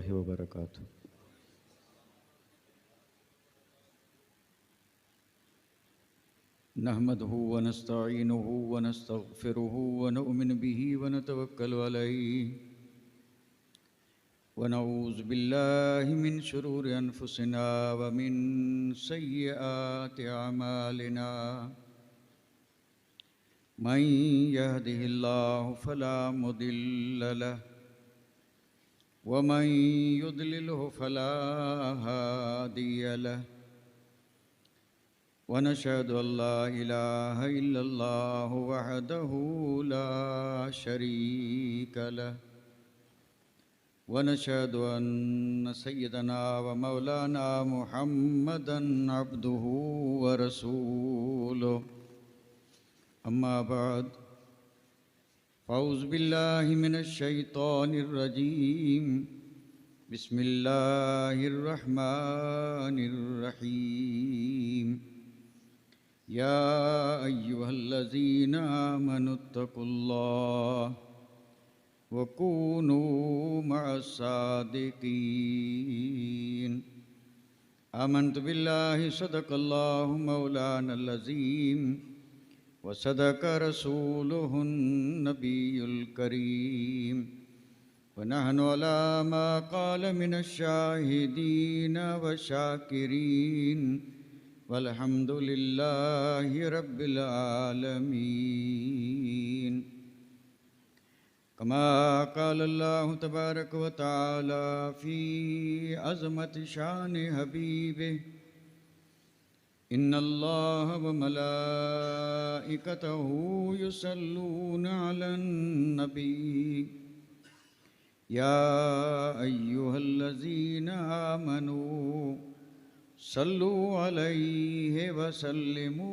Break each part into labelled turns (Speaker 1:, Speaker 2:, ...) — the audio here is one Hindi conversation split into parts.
Speaker 1: रहमतुल्लाहि व बरकातुहू। नहमदुहु व नस्तईनुहु व नस्तगफिरुहु व नु'मिनु बिही व नतवक्कलु अलैहि व नऊज़ु बिल्लाहि मिन शुरूरि अनफुसिना व मिन सय्यिआति अमालिना। मन यहदिहिल्लाहु फला मुदिल्ल लहु व मन युद्लिलहु फला हादिय लहु व नशहदु अल्ला इलाहा इल्लल्लाहु वहदहु ला शरीक लहु व नशहदु अन्न सय्यदना व मौलाना मुहम्मदन अब्दुहु व रसूलुहु। अम्मा बाद फ़अऊज़ु बिल्लाहि मिनश शैतानिर रजीम। बिस्मिल्लाहिर रहमानिर रहीम। या अय्युहल्लज़ीना आमनुत्तकुल्लाह व कूनू मअस्सादिकीन। आमन्तु बिल्लाहि सदक़ल्लाहु मौलानल अज़ीम व सदक़ रसूलुहुन नबियुल करीम व नहनु अला मा क़ाल मिनश शाहिदीन व शाकिरीन वल्हम्दुलिल्लाहि रब्बिल आलमीन। कमा क़ाल अल्लाहु तबारक व तआला फ़ी अज़मति शान हबीबिहि इन्नल्लाह व मलाइकतहु युसल्लूना अलन नबी। या अय्युहल्लज़ीना आमनू सल्लु अलैहि व सल्लिमू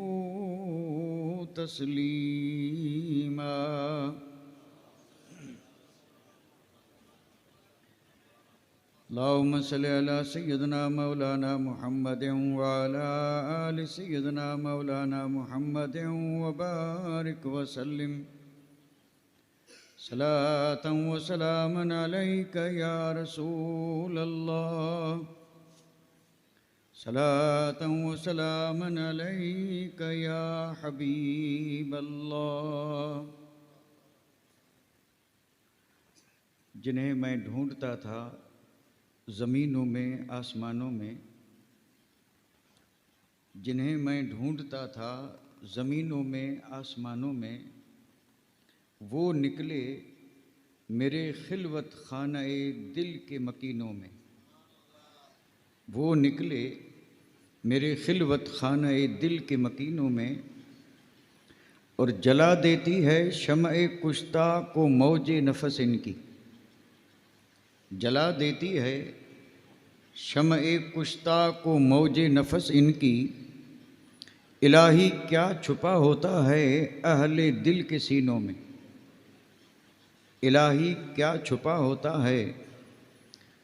Speaker 1: तस्लीमा। अल्लाहुम्मा सल्लि अला सय्यिदिना मौलाना मुहम्मदिन व अला आलि सय्यिदिना मौलाना मुहम्मदिन व बारिक व सल्लिम सलातन व सलामन अलैका या रसूलल्लाह। सलातन व सलामन अलैका या हबीबल्लाह। जिन्हें मैं ढूंढता था ज़मीनों में आसमानों में, जिन्हें मैं ढूंढता था ज़मीनों में आसमानों में, वो निकले मेरे खिलवत खाना-ए दिल के मकीनों में। वो निकले मेरे खिलवत खाना-ए दिल के मकीनों में और जला देती है शम्अ-ए कुश्ता को मौजे नफस इनकी। जला देती है शम्अ-ए कुश्ता को मौजे नफस इनकी। इलाही क्या छुपा होता है अहले दिल के सीनों में। इलाही क्या छुपा होता है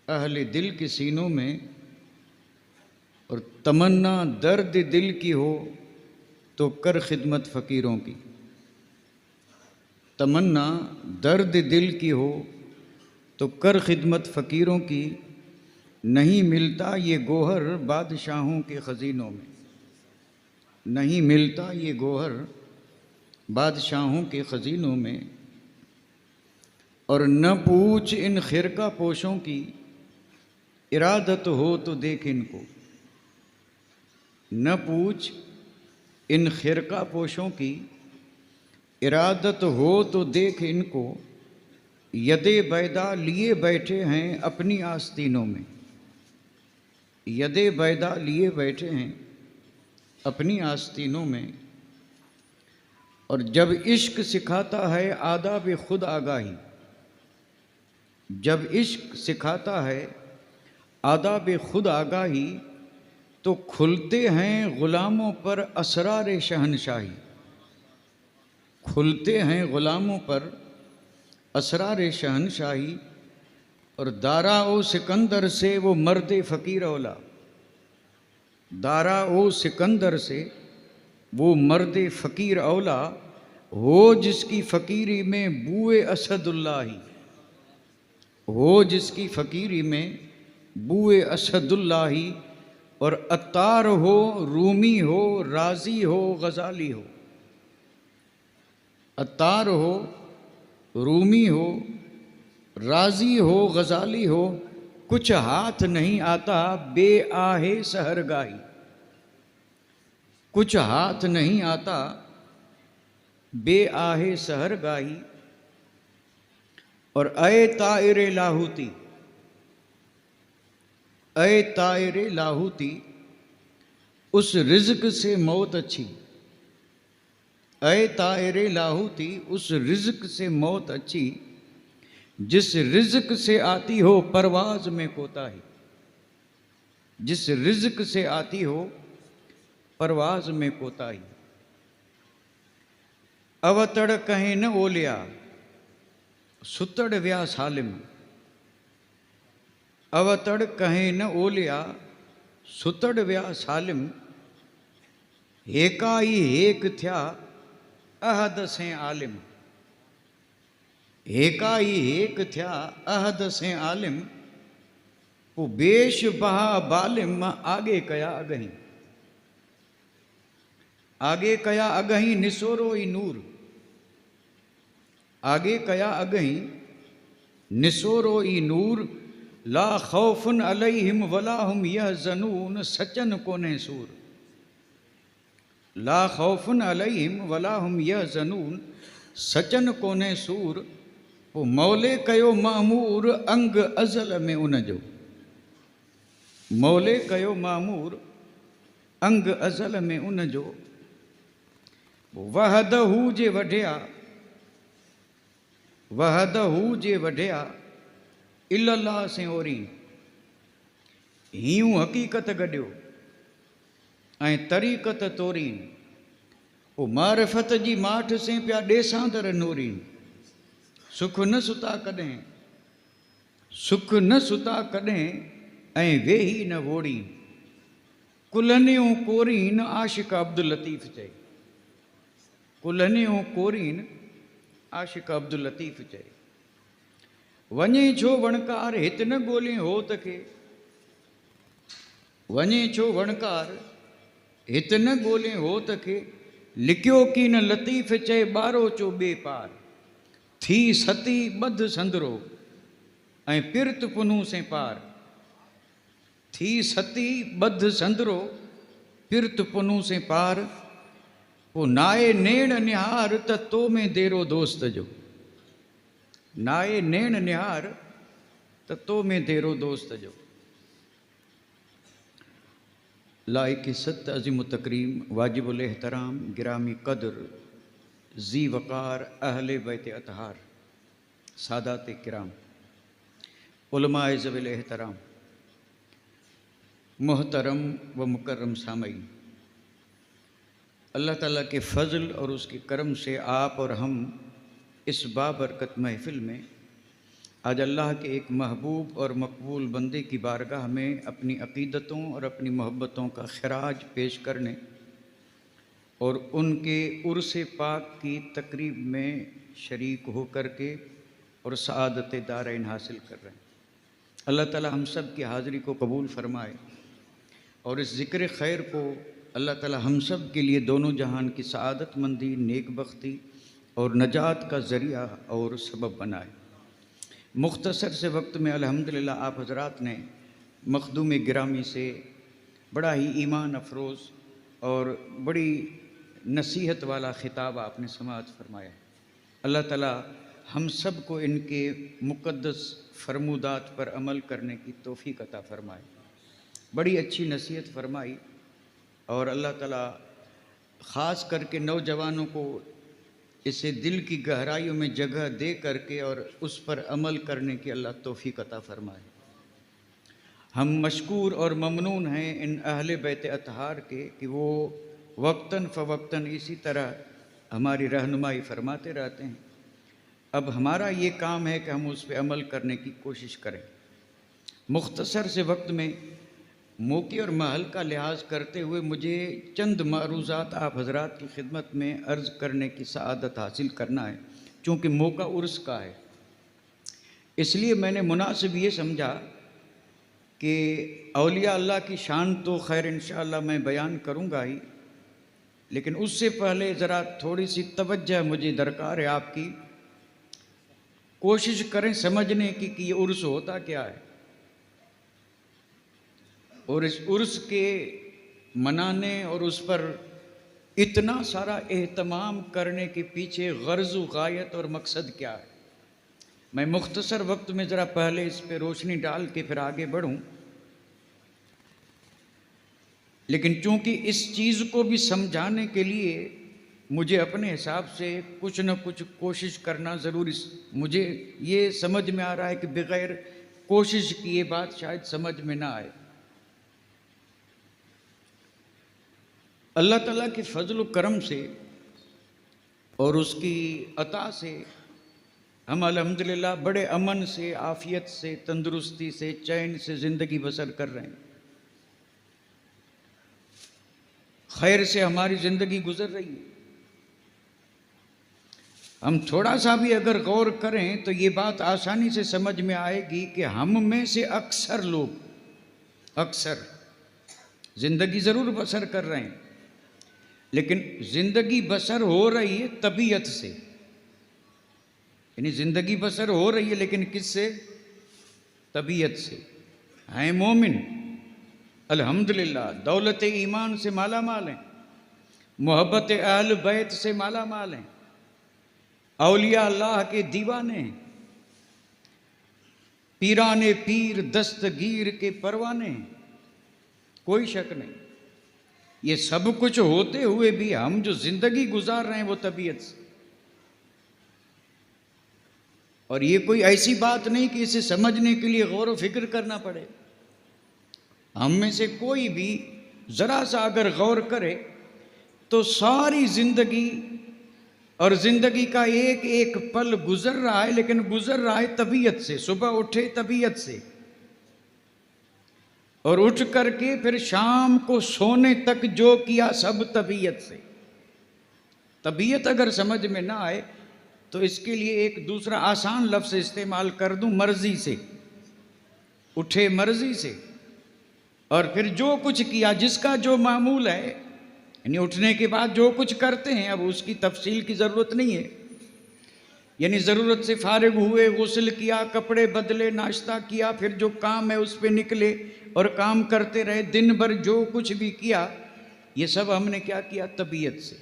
Speaker 1: अहले दिल के सीनों में। और तमन्ना दर्द दिल की हो तो कर खिदमत फ़कीरों की। तमन्ना दर्द दिल की हो तो कर खिदमत फ़कीरों की। नहीं मिलता ये गोहर बादशाहों के ख़ज़ीनों में। नहीं मिलता ये गोहर बादशाहों के ख़ज़ीनों में। और न पूछ इन खिरका पोशों की इरादत हो तो देख इनको। न पूछ इन खिरका पोशों की इरादत हो तो देख इनको। यदे बैदा लिए बैठे हैं अपनी आस्तीनों में। यदे बैदा लिए बैठे हैं अपनी आस्तीनों में। और जब इश्क सिखाता है आदाब खुद आगाही। जब इश्क सिखाता है आदाब खुद आगाही तो खुलते हैं ग़ुलामों पर असरार शहनशाही। खुलते हैं ग़ुलामों पर असरार शहनशाही। और दारा ओ सिकंदर से वो मर्द फ़कीर औला। दारा ओ सिकंदर से वो मर्द फ़कीर औला हो जिसकी फ़कीरी में बूए असदुल्लाही। हो जिसकी फ़कीरी में बूए असदुल्लाही, और अत्तार हो, रूमी हो, राज़ी हो, गज़ाली हो। अत्तार हो, रूमी हो, राज़ी हो, गज़ाली हो, कुछ हाथ नहीं आता बे आहे सहरगाही। कुछ हाथ नहीं आता बे आहे सहरगाही। और अय तायरे लाहूती, अय तायरे लाहूती, उस रिज़्क से मौत अच्छी। अय तायरे लाहूती, उस रिज़्क से मौत अच्छी, जिस रिज़्क से आती हो परवाज़ में कोताही। जिस रिज़्क से आती हो परवाज़ में कोताही। अवतड़ कहें न ओलिया, सुतड़ व्या सालिम। अवतड़ कहें न ओलिया, सुतड़ व्या सालिम। हेकाई हेक थया अहद से आलिम। हेकाई हेक थया अहद से आलिम। वो बेश बहा बालिम आगे कया अगही। आगे कया अगही निसोरो ई नूर। आगे कया अगही निसोरो ई नूर। ला खौफुन अलैहिम वला हुम यहज़नून, सचन कोने सूर। ला खौफुन अलैहिम वला हुम यहज़नून, सचन कोने सूर। वो मौले कयो मामूर अंग अज़ल में उन जो। मौले कयो मामूर अंग अज़ल में उन जो। वहदहू जे वढिया, वहदहू जे वढिया, इल्लल्लाह से ओरी। हीउ हक़ीक़त गॾियो ऐं तरीक़त तोरीन। वो मारिफ़त जी माठ से पिया ॾेसांदर नूरीन। सुख न सुता कॾहिं, सुख न सुता कॾहिं, ऐं वेही न वोड़ी। कुलनियूं कोरीन आशिक़ अब्दुल लतीफ़ चए। कुलनियूं कोरीन आशिक़ अब्दुल लतीफ़ चए। वञे छो वणकार हित न ॻोल्हे होत खे। वञे छो वणकार हित न ॻोल्हे होत खे। लिकियो की न लतीफ़ चए ॿारो चो ॿिए पार। थी सती ॿध संदरो ऐं पिरत पुनू से पार। थी सती ॿध संदरो पिरत पुनू से पार। वो नाए नेण निहार त तो में देरो दोस्त जो। नाए नेण निहार त तो में देरो दोस्त जो। लाइक सत अज़ीम तकरीम वाजिबुल एहतराम गिरामी कदर जी वक़ार अहले बैत अतहार सादात किराम उलमाए ज़विल एहतराम मोहतरम व मुकर्रम सामईन। अल्लाह ताला के फ़ज़ल और उसके करम से आप और हम इस बाबरकत महफ़िल में आज अल्लाह के एक महबूब और मकबूल बंदे की बारगाह में अपनी अक़ीदतों और अपनी मोहब्बतों का खराज पेश करने और उनके उर्स पाक की तकरीब में शरीक हो कर के और सआदत दारैन हासिल कर रहे हैं। अल्लाह ताला हम सब की हाज़िरी को कबूल फ़रमाए और इस ज़िक्र खैर को अल्लाह ताला हम सब के लिए दोनों जहान की सआदतमंदी, नेकबख्ती और नजात का ज़रिया और सबब बनाए। मुख्तसर से वक्त में अल्हम्दुलिल्लाह आप हज़रात ने मखदूम गिरामी से बड़ा ही ईमान अफरोज़ और बड़ी नसीहत वाला ख़िताब आपने समाअत फरमाया। अल्लाह ताला हम सब को इनके मुक़द्दस फरमूदात पर अमल करने की तौफ़ीक़ अता फ़रमाए। बड़ी अच्छी नसीहत फरमाई और अल्लाह ताला ख़ास करके नौजवानों को इसे दिल की गहराइयों में जगह दे करके और उस पर अमल करने की अल्लाह तौफ़ीक़ अता फ़रमाए। हम मशकूर और ममनून हैं इन अहले बैत अतहार के कि वो वक्तन फ़वक्तन इसी तरह हमारी रहनुमाई फरमाते रहते हैं। अब हमारा ये काम है कि हम उस पर अमल करने की कोशिश करें। मुख्तसर से वक्त में मौके और महल का लिहाज करते हुए मुझे चंद मारूज़ात आप हज़रात की खिदमत में अर्ज़ करने की सआदत हासिल करना है, चूँकि मौका उर्स का है। इसलिए मैंने मुनासिब ये समझा कि औलिया अल्लाह की शान तो खैर इंशाअल्लाह मैं बयान करूँगा ही, लेकिन उससे पहले ज़रा थोड़ी सी तवज्जो मुझे दरकार है आपकी। कोशिश करें समझने की कि ये उर्स होता क्या है, और इस उर्स के मनाने और उस पर इतना सारा एहतमाम करने के पीछे गर्ज़ गायत और मकसद क्या है। मैं मुख्तसर वक्त में ज़रा पहले इस पे रोशनी डाल के फिर आगे बढ़ूं, लेकिन चूंकि इस चीज़ को भी समझाने के लिए मुझे अपने हिसाब से कुछ न कुछ कोशिश करना ज़रूरी, मुझे ये समझ में आ रहा है कि बग़ैर कोशिश किए बात शायद समझ में ना आए। अल्लाह ताला के फजल व करम से और उसकी अता से हम अल्हम्दुलिल्लाह बड़े अमन से, आफियत से, तंदुरुस्ती से, चैन से ज़िंदगी बसर कर रहे हैं। खैर से हमारी ज़िंदगी गुजर रही है। हम थोड़ा सा भी अगर गौर करें तो ये बात आसानी से समझ में आएगी कि हम में से अक्सर लोग ज़िंदगी ज़रूर बसर कर रहे हैं, लेकिन ज़िंदगी बसर हो रही है तबीयत से, यानी ज़िंदगी बसर हो रही है लेकिन किससे? तबीयत से। हैं मोमिन अल्हम्दुलिल्लाह, दौलत ईमान से माला माल हैं, मोहब्बत अहल बैत से माला माल हैं, औलिया अल्लाह के दीवाने हैं, पीराने पीर दस्तगीर के परवाने हैं, कोई शक नहीं। ये सब कुछ होते हुए भी हम जो जिंदगी गुजार रहे हैं वो तबीयत से। और ये कोई ऐसी बात नहीं कि इसे समझने के लिए गौर व फिक्र करना पड़े। हम में से कोई भी ज़रा सा अगर गौर करे तो सारी ज़िंदगी और ज़िंदगी का एक एक पल गुजर रहा है, लेकिन गुजर रहा है तबीयत से। सुबह उठे तबीयत से, और उठ करके फिर शाम को सोने तक जो किया सब तबीयत से। तबीयत अगर समझ में ना आए तो इसके लिए एक दूसरा आसान लफ्ज़ इस्तेमाल कर दूं, मर्जी से। उठे मर्जी से और फिर जो कुछ किया, जिसका जो मामूल है, यानी उठने के बाद जो कुछ करते हैं, अब उसकी तफसील की ज़रूरत नहीं है। यानी ज़रूरत से फारिग हुए, गुस्ल किया, कपड़े बदले, नाश्ता किया, फिर जो काम है उस पर निकले और काम करते रहे। दिन भर जो कुछ भी किया ये सब हमने क्या किया? तबीयत से।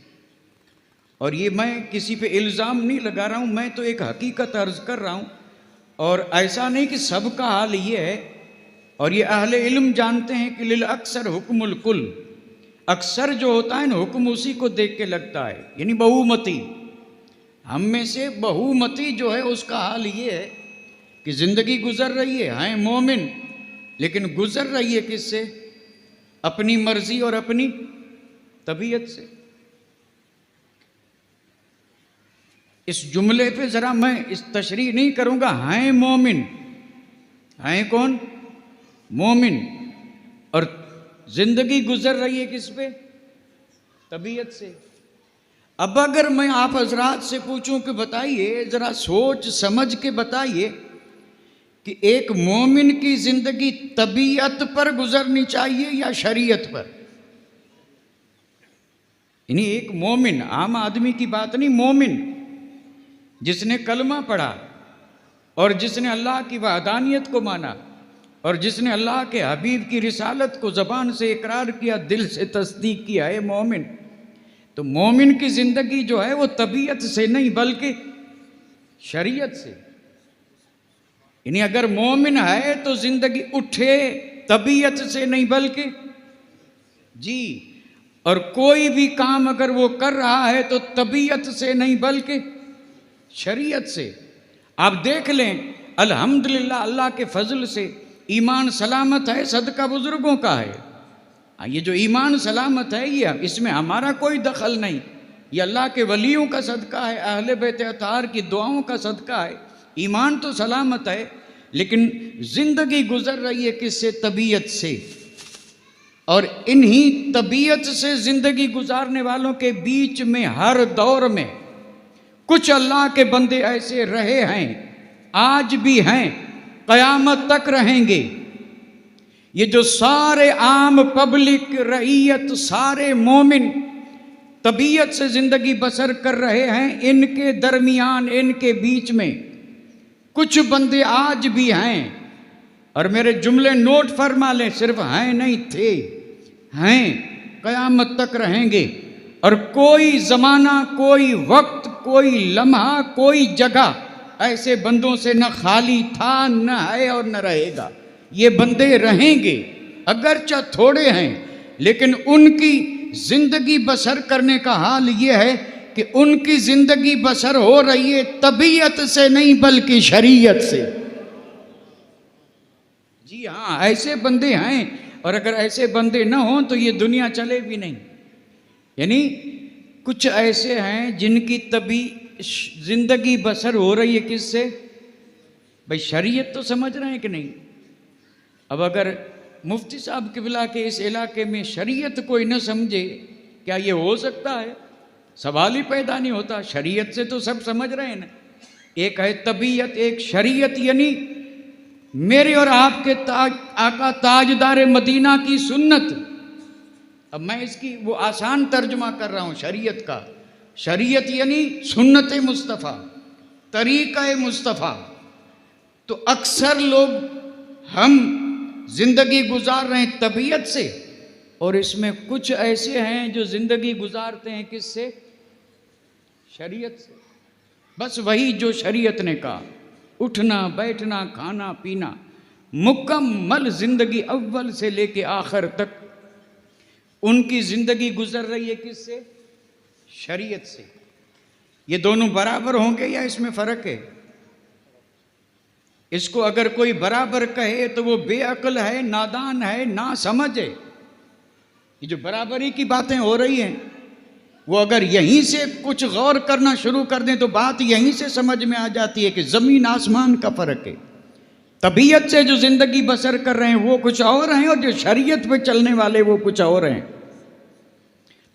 Speaker 1: और ये मैं किसी पे इल्ज़ाम नहीं लगा रहा हूँ, मैं तो एक हकीकत अर्ज़ कर रहा हूँ। और ऐसा नहीं कि सबका हाल ये है, और ये अहले इल्म जानते हैं कि लिल अक्सर हुक्मुल कुल, अक्सर जो होता है ना हुक्म उसी को देख के लगता है, यानी बहुमती। हम में से बहुमती जो है उसका हाल ये है कि ज़िंदगी गुजर रही है मोमिन, लेकिन गुजर रही है किससे? अपनी मर्जी और अपनी तबीयत से। इस जुमले पे ज़रा मैं इस तशरीह नहीं करूँगा। हैं मोमिन, हैं कौन? मोमिन। और ज़िंदगी गुजर रही है किस पे? तबीयत से। अब अगर मैं आप हजरात से पूछूं कि बताइए, ज़रा सोच समझ के बताइए कि एक मोमिन की ज़िंदगी तबीयत पर गुजरनी चाहिए या शरीयत पर? यानी एक मोमिन, आम आदमी की बात नहीं, मोमिन जिसने कलमा पढ़ा और जिसने अल्लाह की वहदानियत को माना और जिसने अल्लाह के हबीब की रिसालत को ज़बान से इकरार किया, दिल से तस्दीक किया है, मोमिन। तो मोमिन की ज़िंदगी जो है वो तबीयत से नहीं बल्कि शरीयत से। यानी अगर मोमिन है तो ज़िंदगी उठे तबीयत से नहीं बल्कि जी, और कोई भी काम अगर वो कर रहा है तो तबीयत से नहीं बल्कि शरीयत से। आप देख लें, अल्हम्दुलिल्लाह अल्लाह के फजल से ईमान सलामत है, सदका बुजुर्गों का है। ये जो ईमान सलामत है ये इसमें हमारा कोई दखल नहीं, ये अल्लाह के वलियों का सदका है, अहले बैत अतार की दुआओं का सदका है। ईमान तो सलामत है, लेकिन ज़िंदगी गुजर रही है किससे? तबीयत से। और इन्हीं तबीयत से ज़िंदगी गुजारने वालों के बीच में हर दौर में कुछ अल्लाह के बंदे ऐसे रहे हैं आज भी हैं, क़यामत तक रहेंगे। ये जो सारे आम पब्लिक, रईयत, सारे मोमिन तबीयत से ज़िंदगी बसर कर रहे हैं, इनके दरमियान, इनके बीच में कुछ बंदे आज भी हैं। और मेरे जुमले नोट फरमा लें, सिर्फ हैं नहीं, थे, हैं, क़यामत तक रहेंगे। और कोई ज़माना, कोई वक्त, कोई लम्हा, कोई जगह ऐसे बंदों से न खाली था, न है और न रहेगा। ये बंदे रहेंगे, अगरचे थोड़े हैं, लेकिन उनकी ज़िंदगी बसर करने का हाल ये है कि उनकी ज़िंदगी बसर हो रही है तबीयत से नहीं बल्कि शरीयत से। जी हाँ, ऐसे बंदे हैं। और अगर ऐसे बंदे न हों तो ये दुनिया चले भी नहीं। यानी कुछ ऐसे हैं जिनकी तभी ज़िंदगी बसर हो रही है किससे? भाई शरीयत तो समझ रहे हैं कि नहीं? अब अगर मुफ्ती साहब किबला के इस इलाके में शरीयत कोई न समझे, क्या ये हो सकता है? सवाल ही पैदा नहीं होता। शरीयत से तो सब समझ रहे हैं ना। एक है तबीयत, एक शरीयत, यानी मेरे और आपके आका ताजदार मदीना की सुन्नत। अब मैं इसकी वो आसान तर्जुमा कर रहा हूँ शरीयत का। शरीयत यानी सुन्नत मुस्तफ़ा, तरीक़ा मुस्तफ़ा। तो अक्सर लोग हम ज़िंदगी गुजार रहे हैं तबीयत से, और इसमें कुछ ऐसे हैं जो ज़िंदगी गुजारते हैं किससे? शरीयत से। बस वही जो शरीयत ने कहा, उठना बैठना खाना पीना, मुकम्मल ज़िंदगी अव्वल से लेके आखिर तक उनकी ज़िंदगी गुजर रही है किससे? शरीयत से। ये दोनों बराबर होंगे या इसमें फ़र्क है? इसको अगर कोई बराबर कहे तो वो बेअक्ल है, नादान है, ना समझ है। ये जो बराबरी की बातें हो रही हैं, वो अगर यहीं से कुछ गौर करना शुरू कर दें तो बात यहीं से समझ में आ जाती है कि ज़मीन आसमान का फ़र्क है। तबीयत से जो ज़िंदगी बसर कर रहे हैं वो कुछ और हैं, और जो शरीयत पे चलने वाले वो कुछ और हैं।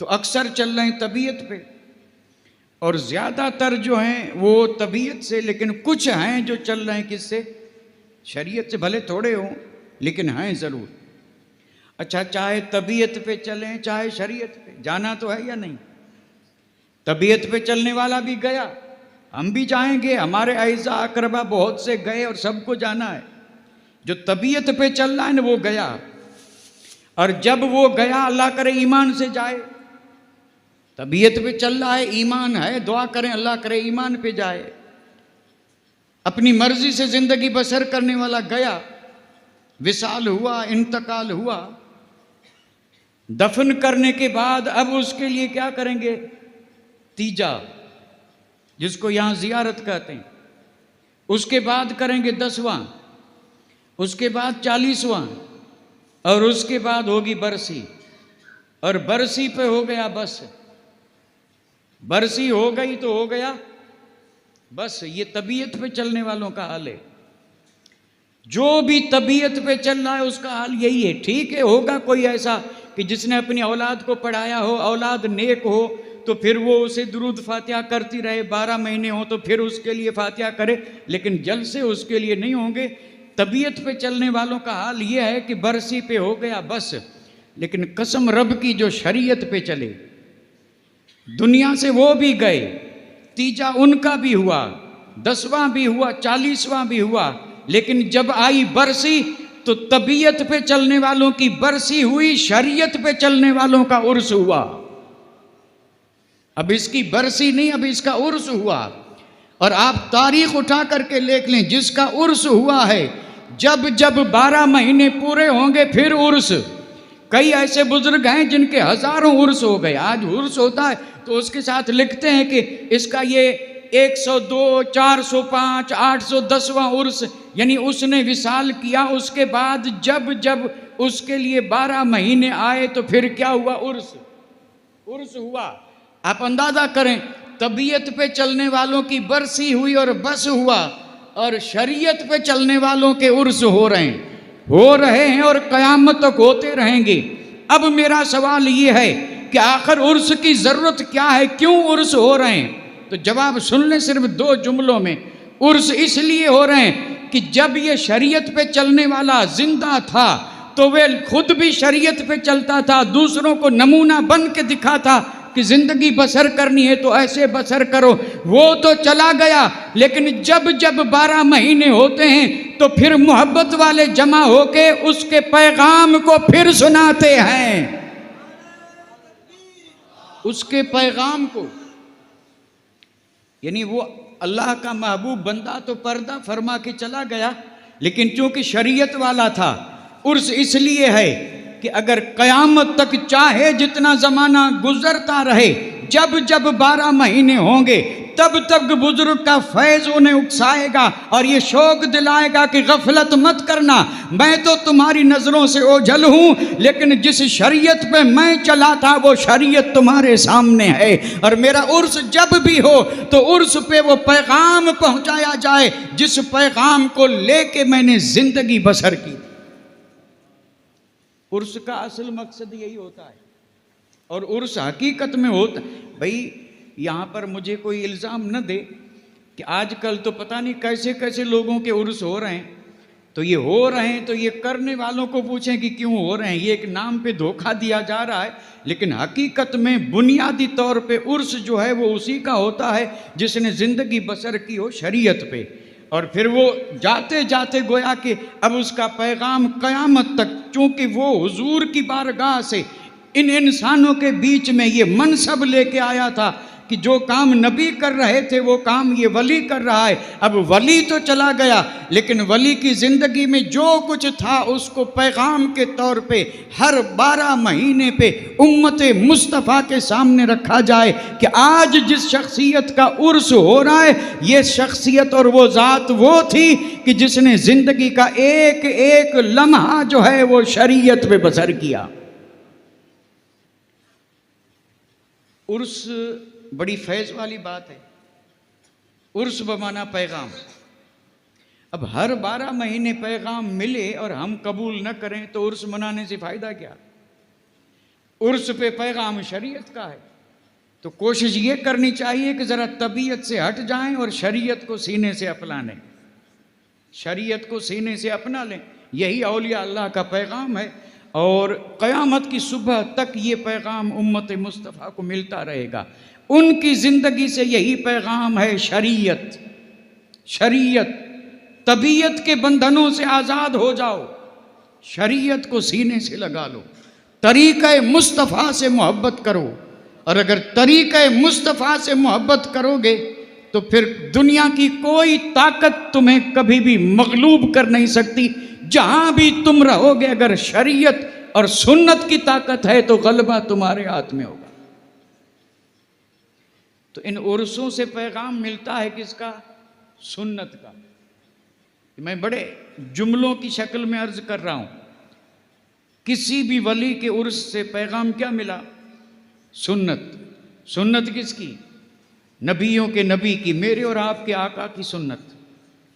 Speaker 1: तो अक्सर चल रहे हैं तबीयत पे, और ज़्यादातर जो हैं वो तबीयत से, लेकिन कुछ हैं जो चल रहे हैं किससे? शरीयत से। भले थोड़े हों लेकिन हैं ज़रूर। अच्छा, चाहे तबीयत पे चलें चाहे शरीयत पे, जाना तो है या नहीं? तबीयत पे चलने वाला भी गया, हम भी जाएंगे, हमारे अइज़ा अकरबा बहुत से गए और सबको जाना है। जो तबीयत पे चल रहा है ना वो गया, और जब वो गया, अल्लाह करे ईमान से जाए। तबीयत पे चल रहा है, ईमान है, दुआ करें अल्लाह करे ईमान पे जाए। अपनी मर्जी से ज़िंदगी बसर करने वाला गया, विसाल हुआ, इंतकाल हुआ। दफन करने के बाद अब उसके लिए क्या करेंगे? तीजा, जिसको यहाँ ज़ियारत कहते हैं। उसके बाद करेंगे 10वां, उसके बाद 40वां, और उसके बाद होगी बरसी। और बरसी पे हो गया बस, बरसी हो गई तो हो गया बस। ये तबीयत पे चलने वालों का हाल है। जो भी तबीयत पे चल रहा है उसका हाल यही है। ठीक है, होगा कोई ऐसा कि जिसने अपनी औलाद को पढ़ाया हो, औलाद नेक हो, तो फिर वो उसे दुरूद फातिहा करती रहे, 12 महीने हो तो फिर उसके लिए फातिहा करे, लेकिन जलसे उसके लिए नहीं होंगे। तबीयत पे चलने वालों का हाल ये है कि बरसी पे हो गया बस। लेकिन कसम रब की, जो शरीयत पे चले, दुनिया से वो भी गए, तीजा उनका भी हुआ, 10वां भी हुआ, 40वां भी हुआ, लेकिन जब आई बरसी तो तबीयत पे चलने वालों की बरसी हुई, शरीयत पे चलने वालों का उर्स हुआ। अब इसकी बरसी नहीं, अब इसका उर्स हुआ। और आप तारीख उठा करके देख लें, जिसका उर्स हुआ है, जब जब 12 महीने पूरे होंगे फिर उर्स। कई ऐसे बुजुर्ग हैं जिनके हजारों उर्स हो गए। आज उर्स होता है तो उसके साथ लिखते हैं कि इसका ये 102, 405, 810वां उर्स, यानी उसने विसाल किया। उसके बाद जब जब उसके लिए 12 महीने आए तो फिर क्या हुआ? उर्स हुआ। आप अंदाज़ा करें, तबीयत पे चलने वालों की बरसी हुई और बस हुआ, और शरीयत पे चलने वालों के उर्स हो रहे हैं और क़यामत तक होते रहेंगे। अब मेरा सवाल ये है कि आखिर उर्स की ज़रूरत क्या है? क्यों उर्स हो रहे हैं? तो जवाब सुन लें सिर्फ 2 जुमलों में। उर्स इसलिए हो रहे हैं कि जब ये शरीयत पे चलने वाला जिंदा था तो वे खुद भी शरीयत पे चलता था, दूसरों को नमूना बन के दिखाता कि जिंदगी बसर करनी है तो ऐसे बसर करो। वो तो चला गया, लेकिन जब जब 12 महीने होते हैं तो फिर मोहब्बत वाले जमा होके उसके पैगाम को फिर सुनाते हैं, उसके पैगाम को। यानी वो अल्लाह का महबूब बंदा तो पर्दा फरमा के चला गया, लेकिन चूंकि शरीयत वाला था, उर्स इसलिए है कि अगर क़यामत तक चाहे जितना ज़माना गुजरता रहे, जब जब 12 महीने होंगे तब तक बुजुर्ग का फैज़ उन्हें उकसाएगा और ये शौक दिलाएगा कि गफलत मत करना, मैं तो तुम्हारी नज़रों से ओझल हूँ, लेकिन जिस शरीयत पे मैं चला था वो शरीयत तुम्हारे सामने है। और मेरा उर्स जब भी हो तो उर्स पे वो पैगाम पहुँचाया जाए जिस पैगाम को लेके मैंने ज़िंदगी बसर की। उर्स का असल मकसद यही होता है, और उर्स हकीकत में होता। भाई यहाँ पर मुझे कोई इल्ज़ाम न दे कि आजकल तो पता नहीं कैसे कैसे लोगों के उर्स हो रहे हैं, तो ये हो रहे हैं तो ये करने वालों को पूछें कि क्यों हो रहे हैं। ये एक नाम पे धोखा दिया जा रहा है, लेकिन हकीकत में बुनियादी तौर पे उर्स जो है वो उसी का होता है जिसने ज़िंदगी बसर की हो शरीयत पे, और फिर वो जाते जाते गोया कि अब उसका पैगाम क़यामत तक, चूँकि वो हुजूर की बारगाह से इन इंसानों के बीच में ये मनसब लेके आया था कि जो काम नबी कर रहे थे वो काम ये वली कर रहा है। अब वली तो चला गया, लेकिन वली की ज़िंदगी में जो कुछ था उसको पैगाम के तौर पे हर 12 महीने पे उम्मत मुस्तफ़ा के सामने रखा जाए कि आज जिस शख्सियत का उर्स हो रहा है, ये शख्सियत और वो ज़ात वो थी कि जिसने ज़िंदगी का एक एक लम्हा जो है वो शरीयत पे बसर किया। उर्स बड़ी फैज़ वाली बात है। उर्स बमाना पैगाम। अब हर 12 महीने पैगाम मिले और हम कबूल न करें तो उर्स मनाने से फ़ायदा क्या? उर्स पे पैगाम शरीयत का है, तो कोशिश ये करनी चाहिए कि ज़रा तबीयत से हट जाएं और शरीयत को सीने से अपना लें, शरीयत को सीने से अपना लें। यही औलिया अल्लाह का पैगाम है, और क़यामत की सुबह तक ये पैगाम उम्मत मुस्तफ़ा को मिलता रहेगा। उनकी ज़िंदगी से यही पैगाम है, शरीयत। शरीयत, तबीयत के बंधनों से आज़ाद हो जाओ, शरीयत को सीने से लगा लो, तरीक़े मुस्तफ़ा से मोहब्बत करो। और अगर तरीक़े मुस्तफ़ा से मोहब्बत करोगे तो फिर दुनिया की कोई ताकत तुम्हें कभी भी मगलूब कर नहीं सकती। जहाँ भी तुम रहोगे, अगर शरीयत और सुन्नत की ताकत है तो गलबा तुम्हारे हाथ में होगा। तो इन उर्सों से पैगाम मिलता है किसका? सुन्नत का। मैं बड़े जुमलों की शक्ल में अर्ज कर रहा हूँ। किसी भी वली के उर्स से पैगाम क्या मिला? सुन्नत। सुन्नत किसकी? नबियों के नबी की, मेरे और आपके आका की सुन्नत,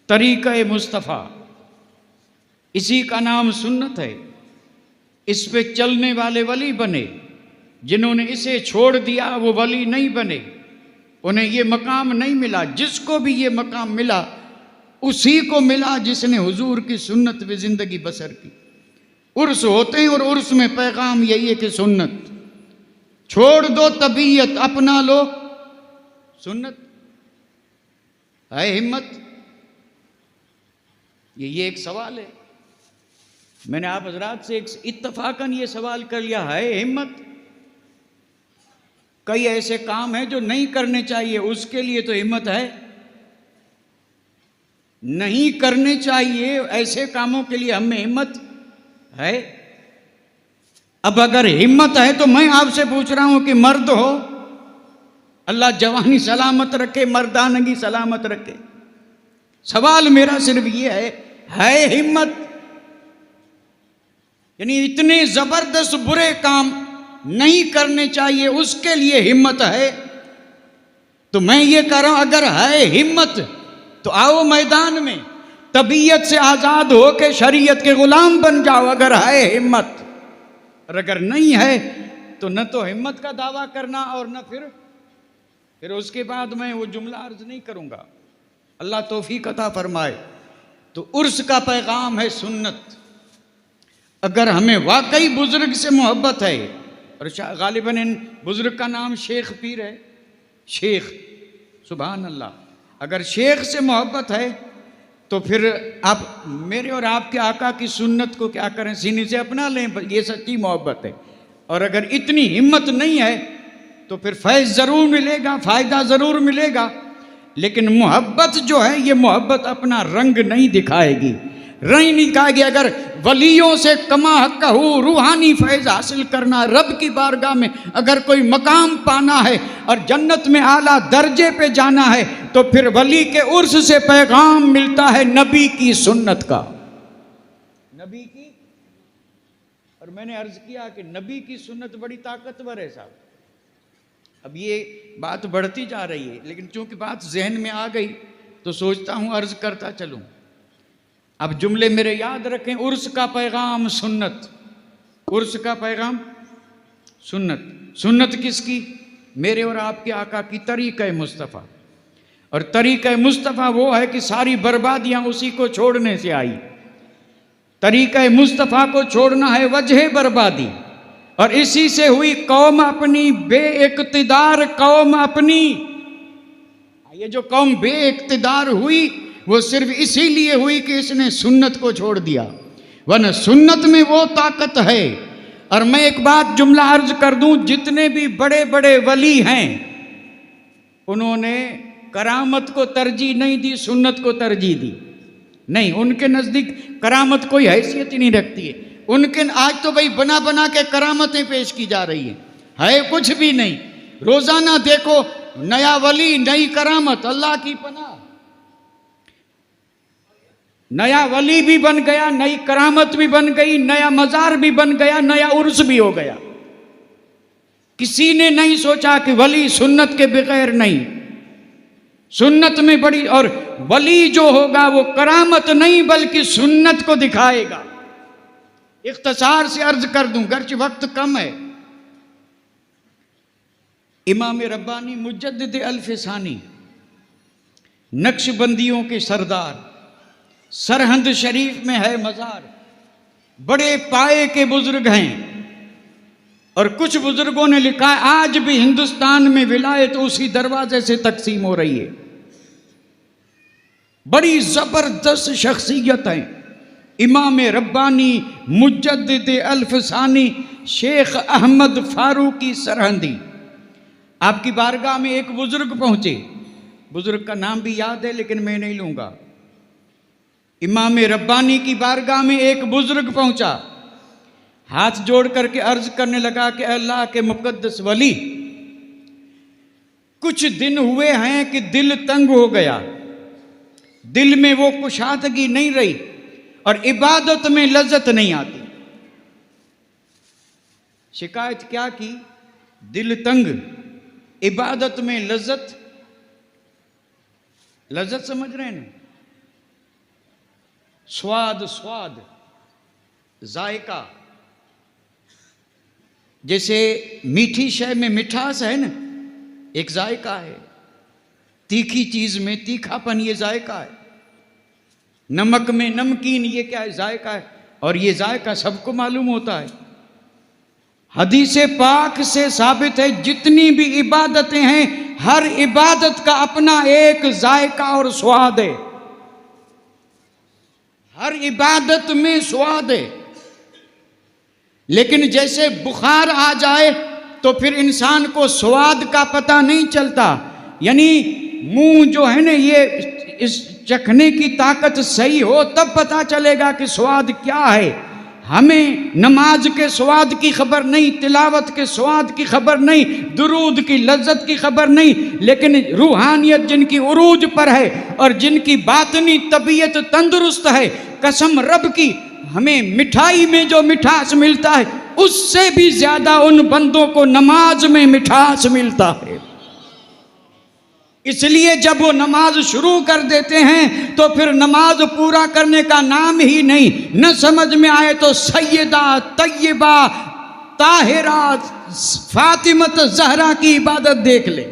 Speaker 1: तरीक़े मुस्तफ़ा, इसी का नाम सुन्नत है। इस पे चलने वाले वली बने, जिन्होंने इसे छोड़ दिया वो वली नहीं बने, उन्हें ये मकाम नहीं मिला। जिसको भी ये मकाम मिला उसी को मिला जिसने हुजूर की सुन्नत में ज़िंदगी बसर की। उर्स होते हैं और उर्स में पैगाम यही है कि सुन्नत छोड़ दो, तबीयत अपना लो सुन्नत। है हिम्मत? ये एक सवाल है। मैंने आप हजरात से एक इत्तफाकन ये सवाल कर लिया, है हिम्मत? कई ऐसे काम हैं जो नहीं करने चाहिए, उसके लिए तो हिम्मत है। नहीं करने चाहिए ऐसे कामों के लिए हमें हिम्मत है। अब अगर हिम्मत है तो मैं आपसे पूछ रहा हूं कि मर्द हो, अल्लाह जवानी सलामत रखे, मर्दानगी सलामत रखे। सवाल मेरा सिर्फ ये है हिम्मत? यानी इतने जबरदस्त बुरे काम नहीं करने चाहिए, उसके लिए हिम्मत है। तो मैं ये कह रहा हूं, अगर है हिम्मत तो आओ मैदान में, तबीयत से आज़ाद हो के शरीयत के गुलाम बन जाओ, अगर है हिम्मत। और अगर नहीं है तो न तो हिम्मत का दावा करना और न फिर उसके बाद मैं वो जुमला अर्ज नहीं करूंगा। अल्लाह तौफीक अता फरमाए। तो उर्स का पैगाम है सुन्नत। अगर हमें वाकई बुजुर्ग से मोहब्बत है, और गालिबन इन बुजुर्ग का नाम शेख पीर है, शेख, सुभान अल्लाह, अगर शेख से मोहब्बत है तो फिर आप मेरे और आपके आका की सुन्नत को क्या करें, सीने से अपना लें, ये सच्ची मोहब्बत है। और अगर इतनी हिम्मत नहीं है तो फिर फैज़ ज़रूर मिलेगा, फ़ायदा ज़रूर मिलेगा, लेकिन मोहब्बत जो है ये मोहब्बत अपना रंग नहीं दिखाएगी, रंग नहीं दिखाएगी। अगर वलियों से कमा कहूँ रूहानी फैज़ हासिल करना, रब की बारगाह में अगर कोई मकाम पाना है और जन्नत में आला दर्जे पे जाना है, तो फिर वली के उर्स से पैगाम मिलता है नबी की सुन्नत का, नबी की। और मैंने अर्ज किया कि नबी की सुन्नत बड़ी ताकतवर है साहब। अब ये बात बढ़ती जा रही है, लेकिन चूंकि बात जहन में आ गई तो सोचता हूँ अर्ज करता चलूँ। अब जुमले मेरे याद रखें, उर्स का पैगाम सुन्नत, उर्स का पैगाम सुन्नत। सुन्नत किसकी? मेरे और आपके आका की तरीक़े मुस्तफ़ा। और तरीक़े मुस्तफ़ा वो है कि सारी बर्बादियाँ उसी को छोड़ने से आई। तरीक़े मुस्तफ़ा को छोड़ना है वजह बर्बादी, और इसी से हुई कौम अपनी बेइक़्तिदार कौम अपनी। ये जो कौम बेइक़्तिदार हुई वो सिर्फ इसीलिए हुई कि इसने सुन्नत को छोड़ दिया, वरना सुन्नत में वो ताकत है। और मैं एक बात जुमला अर्ज कर दूं, जितने भी बड़े बड़े वली हैं उन्होंने करामत को तरजीह नहीं दी, सुन्नत को तरजीह दी। नहीं, उनके नज़दीक करामत कोई हैसियत ही नहीं रखती है। उनके आज तो भाई बना बना के करामतें पेश की जा रही है कुछ भी नहीं। रोजाना देखो नया वली, नई करामत, अल्लाह की पनाह। नया वली भी बन गया, नई करामत भी बन गई, नया मज़ार भी बन गया, नया उर्स भी हो गया। किसी ने नहीं सोचा कि वली सुन्नत के बगैर नहीं, सुन्नत में बड़ी, और वली जो होगा वो करामत नहीं बल्कि सुन्नत को दिखाएगा। इख्तिसार से अर्ज कर दूं, गर्च वक्त कम है। इमाम रब्बानी मुजद्दिद अल्फसानी, नक्शबंदियों के सरदार, सरहंद शरीफ में है मज़ार, बड़े पाए के बुजुर्ग हैं। और कुछ बुजुर्गों ने लिखा है आज भी हिंदुस्तान में विलायत उसी दरवाजे से तकसीम हो रही है। बड़ी जबरदस्त शख्सियत है इमाम रब्बानी मुजद्दिद अल्फसानी शेख अहमद फारूकी सरहंदी। आपकी बारगाह में एक बुजुर्ग पहुंचे, बुजुर्ग का नाम भी याद है लेकिन मैं नहीं लूंगा। इमाम रब्बानी की बारगाह में एक बुजुर्ग पहुंचा, हाथ जोड़ करके अर्ज करने लगा कि अल्लाह के मुकद्दस वली, कुछ दिन हुए हैं कि दिल तंग हो गया, दिल में वो कुशादगी नहीं रही और इबादत में लज्जत नहीं आती। शिकायत क्या की? दिल तंग, इबादत में लज्जत। लज्जत समझ रहे हैं ना? स्वाद, स्वाद, जायका। जैसे मीठी शय में मिठास है ना, एक जायका है। तीखी चीज में तीखापन, ये जायका है। नमक में नमकीन, ये क्या है? जायका है। और ये जायका सबको मालूम होता है। हदीस पाक से साबित है जितनी भी इबादतें हैं, हर इबादत का अपना एक जायका और स्वाद है। हर इबादत में स्वाद है। लेकिन जैसे बुखार आ जाए तो फिर इंसान को स्वाद का पता नहीं चलता। यानी मुंह जो है ना, ये इस चखने की ताकत सही हो तब पता चलेगा कि स्वाद क्या है। हमें नमाज के स्वाद की खबर नहीं, तिलावत के स्वाद की खबर नहीं, दुरूद की लज्जत की खबर नहीं, लेकिन रूहानियत जिनकी उरूज पर है और जिनकी बातनी तबीयत तंदुरुस्त है, कसम रब की, हमें मिठाई में जो मिठास मिलता है उससे भी ज्यादा उन बंदों को नमाज में मिठास मिलता है। इसलिए जब वो नमाज शुरू कर देते हैं तो फिर नमाज पूरा करने का नाम ही नहीं। न समझ में आए तो सैयदा, तय्यबा, ताहिरा, फातिमत जहरा की इबादत देख ले।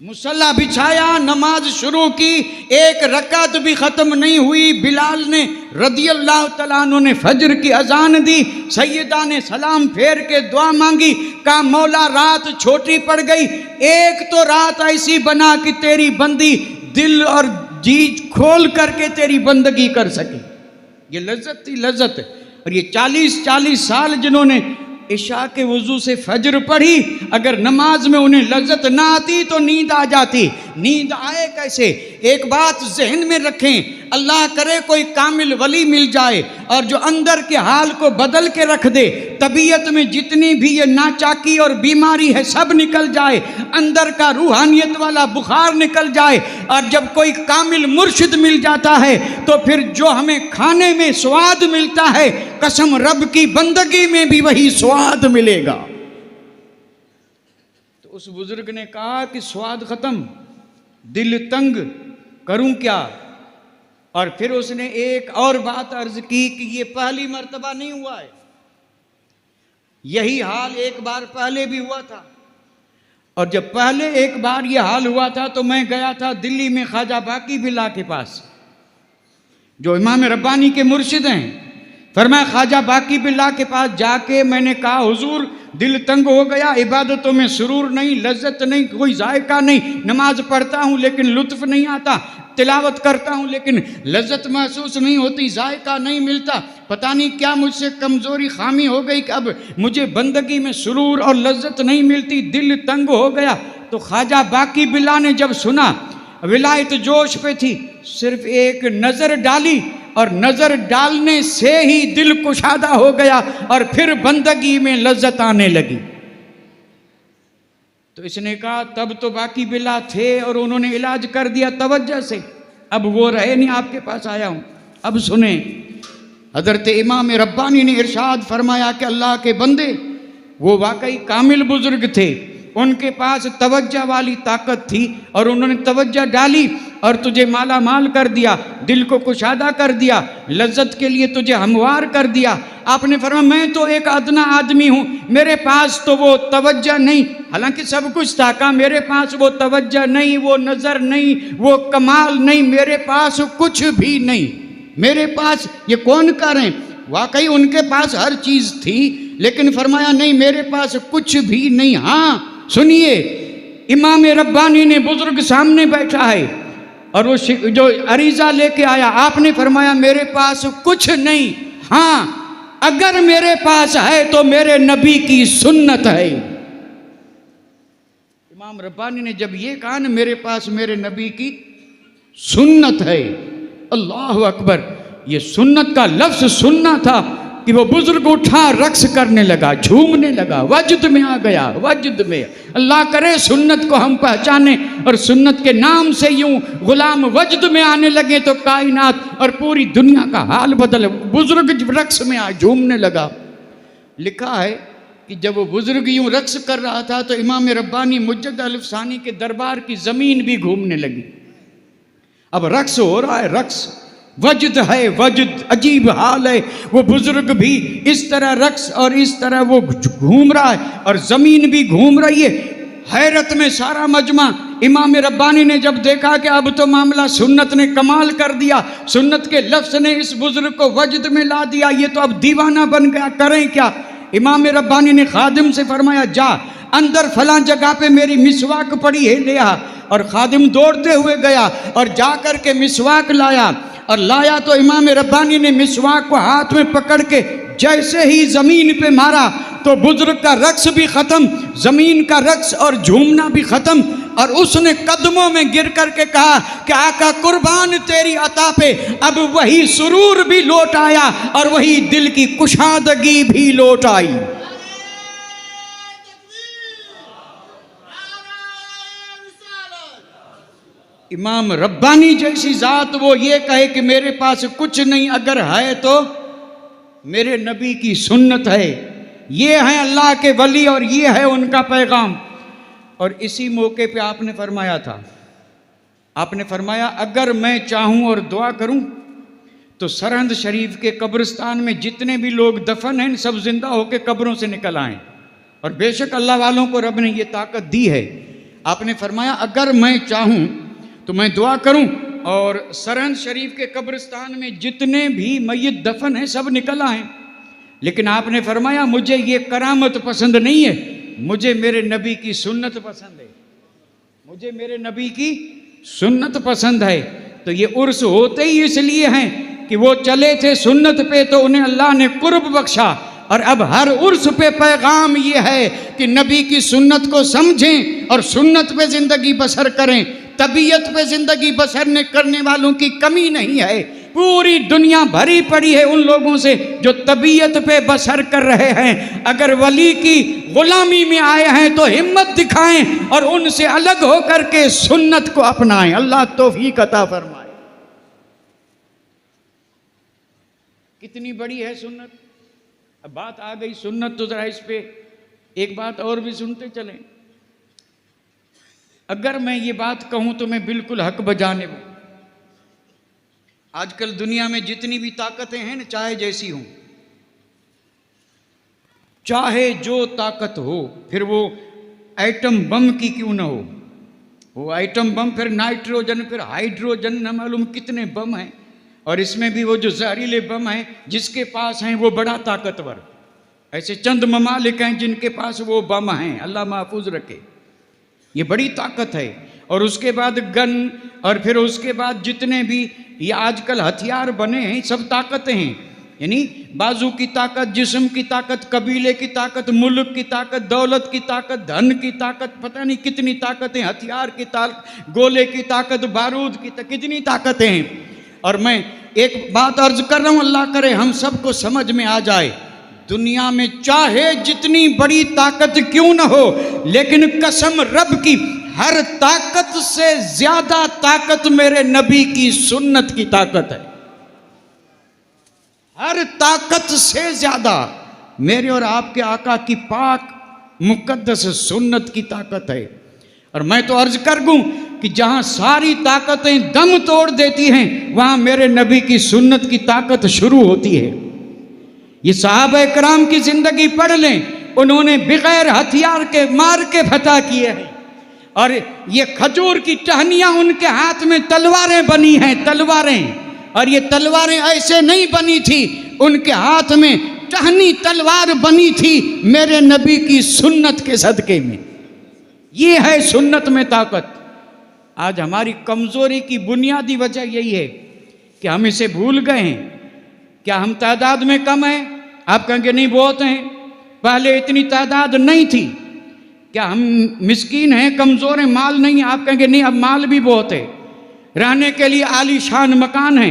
Speaker 1: मुसल्ला बिछाया, नमाज शुरू की, एक रकात भी ख़त्म नहीं हुई। बिलाल ने रदियल्लाहु तआला अन्हु ने फजर की अजान दी। सैयदा ने सलाम फेर के दुआ मांगी, कहा मौला रात छोटी पड़ गई, एक तो रात ऐसी बना कि तेरी बंदी दिल और जी खोल करके तेरी बंदगी कर सके। ये लज्जत थी, लज्जत। और ये 40-40 साल जिन्होंने इशा के वजू से फजर पढ़ी, अगर नमाज में उन्हें लज्जत ना आती तो नींद आ जाती। नींद आए कैसे? एक बात जहन में रखें, अल्लाह करे कोई कामिल वली मिल जाए और जो अंदर के हाल को बदल के रख दे, तबीयत में जितनी भी ये नाचाकी और बीमारी है सब निकल जाए, अंदर का रूहानियत वाला बुखार निकल जाए। और जब कोई कामिल मुर्शिद मिल जाता है तो फिर जो हमें खाने में स्वाद मिलता है, कसम रब की बंदगी में भी वही स्वाद मिलेगा। तो उस बुजुर्ग ने कहा कि स्वाद खत्म, दिल तंग, करूं क्या? और फिर उसने एक और बात अर्ज की कि ये पहली मर्तबा नहीं हुआ है, यही हाल एक बार पहले भी हुआ था। और जब पहले एक बार ये हाल हुआ था तो मैं गया था दिल्ली में ख्वाजा बाकी बिल्ला के पास, जो इमाम रब्बानी के मुर्शिद हैं। फरमाया ख्वाजा बाकी बिल्ला के पास जाके मैंने कहा हुजूर दिल तंग हो गया, इबादतों में सुरूर नहीं, लज्जत नहीं, कोई जायका नहीं, नमाज पढ़ता हूँ लेकिन लुत्फ नहीं आता, तिलावत करता हूँ लेकिन लज्जत महसूस नहीं होती, जायका नहीं मिलता, पता नहीं क्या मुझसे कमज़ोरी खामी हो गई कि अब मुझे बंदगी में सुरूर और लज्जत नहीं मिलती, दिल तंग हो गया। तो ख्वाजा बाकी बिल्ला ने जब सुना, विलायत जोश पे थी, सिर्फ एक नज़र डाली और नज़र डालने से ही दिल कुशादा हो गया और फिर बंदगी में लज्जत आने लगी। तो इसने कहा तब तो बाकी बिल्ला थे और उन्होंने इलाज कर दिया तवज्जो से, अब वो रहे नहीं, आपके पास आया हूं। अब सुने, हजरत इमाम रब्बानी ने इरशाद फरमाया कि अल्लाह के बंदे, वो वाकई कामिल बुजुर्ग थे, उनके पास तवज्जो वाली ताकत थी और उन्होंने तवज्जो डाली और तुझे माला माल कर दिया, दिल को कुशादा कर दिया, लज्जत के लिए तुझे हमवार कर दिया। आपने फरमाया मैं तो एक अदना आदमी हूँ, मेरे पास तो वो तवज्जो नहीं, हालांकि सब कुछ था, का मेरे पास वो तवज्जो नहीं, वो नज़र नहीं, वो कमाल नहीं, मेरे पास कुछ भी नहीं। मेरे पास ये कौन करें? वाकई उनके पास हर चीज़ थी, लेकिन फरमाया नहीं मेरे पास कुछ भी नहीं। हाँ सुनिए, इमाम रब्बानी ने बुजुर्ग सामने बैठा है और वो जो अरीजा लेके आया, आपने फरमाया मेरे पास कुछ नहीं, हाँ अगर मेरे पास है तो मेरे नबी की सुन्नत है। इमाम रब्बानी ने जब ये कहा ना मेरे पास मेरे नबी की सुन्नत है, अल्लाह अकबर, ये सुन्नत का लफ्ज सुनना था कि वो बुजुर्ग उठा, रक्स करने लगा, झूमने लगा, वजद में आ गया, वजद में। अल्लाह करे सुन्नत को हम पहचाने और सुन्नत के नाम से यूं गुलाम वजद में आने लगे तो कायनात और पूरी दुनिया का हाल बदल। बुजुर्ग रक्स में आ, झूमने लगा। लिखा है कि जब वो बुजुर्ग यूं रक्स कर रहा था तो इमाम रब्बानी मुज्जद अल्फसानी के दरबार की जमीन भी घूमने लगी। अब रक्स हो रहा है, रक्स, वजद है, वजद, अजीब हाल है। वो बुजुर्ग भी इस तरह रक्स और इस तरह वो घूम रहा है और जमीन भी घूम रही है। हैरत में सारा मजमा। इमाम रब्बानी ने जब देखा कि अब तो मामला सुन्नत ने कमाल कर दिया, सुन्नत के लफ्ज ने इस बुजुर्ग को वजद में ला दिया, ये तो अब दीवाना बन गया, करें क्या? इमाम रब्बानी ने खादिम से फरमाया जा अंदर फलां जगह पे मेरी मिसवाक पड़ी है, ले आ। और खादिम दौड़ते हुए गया और जाकर के मिसवाक लाया और लाया तो इमाम रब्बानी ने मिसवाक को हाथ में पकड़ के जैसे ही जमीन पे मारा तो बुजुर्ग का रक्स भी खत्म, जमीन का रक्स और झूमना भी खत्म। और उसने कदमों में गिर करके कहा कि आका कुर्बान तेरी अता पे, अब वही सुरूर भी लौट आया और वही दिल की कुशादगी भी लौट आई। इमाम रब्बानी जैसी जात वो ये कहे कि मेरे पास कुछ नहीं, अगर है तो मेरे नबी की सुन्नत है, ये हैं अल्लाह के वली और ये है उनका पैगाम। और इसी मौके पे आपने फरमाया था, आपने फरमाया अगर मैं चाहूँ और दुआ करूँ तो सरहंद शरीफ के कब्रिस्तान में जितने भी लोग दफन हैं सब जिंदा होकर कब्रों से निकल आएँ। और बेशक अल्लाह वालों को रब ने ये ताकत दी है। आपने फरमाया अगर मैं चाहूँ तो मैं दुआ करूँ और सरहंद शरीफ के कब्रिस्तान में जितने भी मय्यत दफन हैं सब निकल आए, लेकिन आपने फरमाया मुझे ये करामत पसंद नहीं है, मुझे मेरे नबी की सुन्नत पसंद है, मुझे मेरे नबी की सुन्नत पसंद है। तो ये उर्स होते ही इसलिए हैं कि वो चले थे सुन्नत पे तो उन्हें अल्लाह ने कुर्ब बख्शा, और अब हर उर्स पे पैगाम ये है कि नबी की सुन्नत को समझें और सुन्नत पे ज़िंदगी बसर करें। तबीयत पे ज़िंदगी बसर करने वालों की कमी नहीं है, पूरी दुनिया भरी पड़ी है उन लोगों से जो तबीयत पे बसर कर रहे हैं। अगर वली की गुलामी में आए हैं तो हिम्मत दिखाएं और उनसे अलग होकर के सुन्नत को अपनाएं। अल्लाह तौफीक अता फरमाए। कितनी बड़ी है सुन्नत। अब बात आ गई सुन्नत, तो जरा इस पे एक बात और भी सुनते चलें। अगर मैं ये बात कहूं तो मैं बिल्कुल हक बजाने हूं। आजकल दुनिया में जितनी भी ताकतें हैं न, चाहे जैसी हों, चाहे जो ताकत हो, फिर वो एटम बम की क्यों ना हो, वो एटम बम, फिर नाइट्रोजन, फिर हाइड्रोजन, न मालूम कितने बम हैं, और इसमें भी वो जो जहरीले बम हैं जिसके पास हैं वो बड़ा ताकतवर। ऐसे चंद ममालिक हैं जिनके पास वो बम हैं, अल्लाह महफूज रखे, ये बड़ी ताकत है। और उसके बाद गन, और फिर उसके बाद जितने भी ये आजकल हथियार बने हैं सब ताकतें हैं, यानी बाजू की ताकत, जिस्म की ताकत, कबीले की ताकत, मुल्क की ताकत, दौलत की ताकत, धन की ताकत, पता नहीं कितनी ताकतें, हथियार की ताकत, गोले की ताकत, बारूद की ताकत, कितनी ताकतें हैं। और मैं एक बात अर्ज कर रहा हूँ, अल्लाह करे हम सबको समझ में आ जाए, दुनिया में चाहे जितनी बड़ी ताकत क्यों न हो, लेकिन कसम रब की हर ताकत से ज्यादा ताकत मेरे नबी की सुन्नत की ताकत है। हर ताकत से ज्यादा मेरे और आपके आका की पाक मुकद्दस सुन्नत की ताकत है। और मैं तो अर्ज कर दूं कि जहां सारी ताकतें दम तोड़ देती हैं वहां मेरे नबी की सुन्नत की ताकत शुरू होती है। ये सहाबा कराम की जिंदगी पढ़ लें, उन्होंने बगैर हथियार के मार के फतह किए हैं। और ये खजूर की टहनियां उनके हाथ में तलवारें बनी हैं, तलवारें, और ये तलवारें ऐसे नहीं बनी थी, उनके हाथ में टहनी तलवार बनी थी मेरे नबी की सुन्नत के सदके में। ये है सुन्नत में ताकत। आज हमारी कमजोरी की बुनियादी वजह यही है कि हम इसे भूल गए हैं। क्या हम तादाद में कम हैं? आप कहेंगे नहीं बहुत हैं, पहले इतनी तादाद नहीं थी। क्या हम मिस्कीन हैं, कमज़ोर हैं, माल नहीं? आप कहेंगे नहीं, अब माल भी बहुत है, रहने के लिए आलीशान मकान है,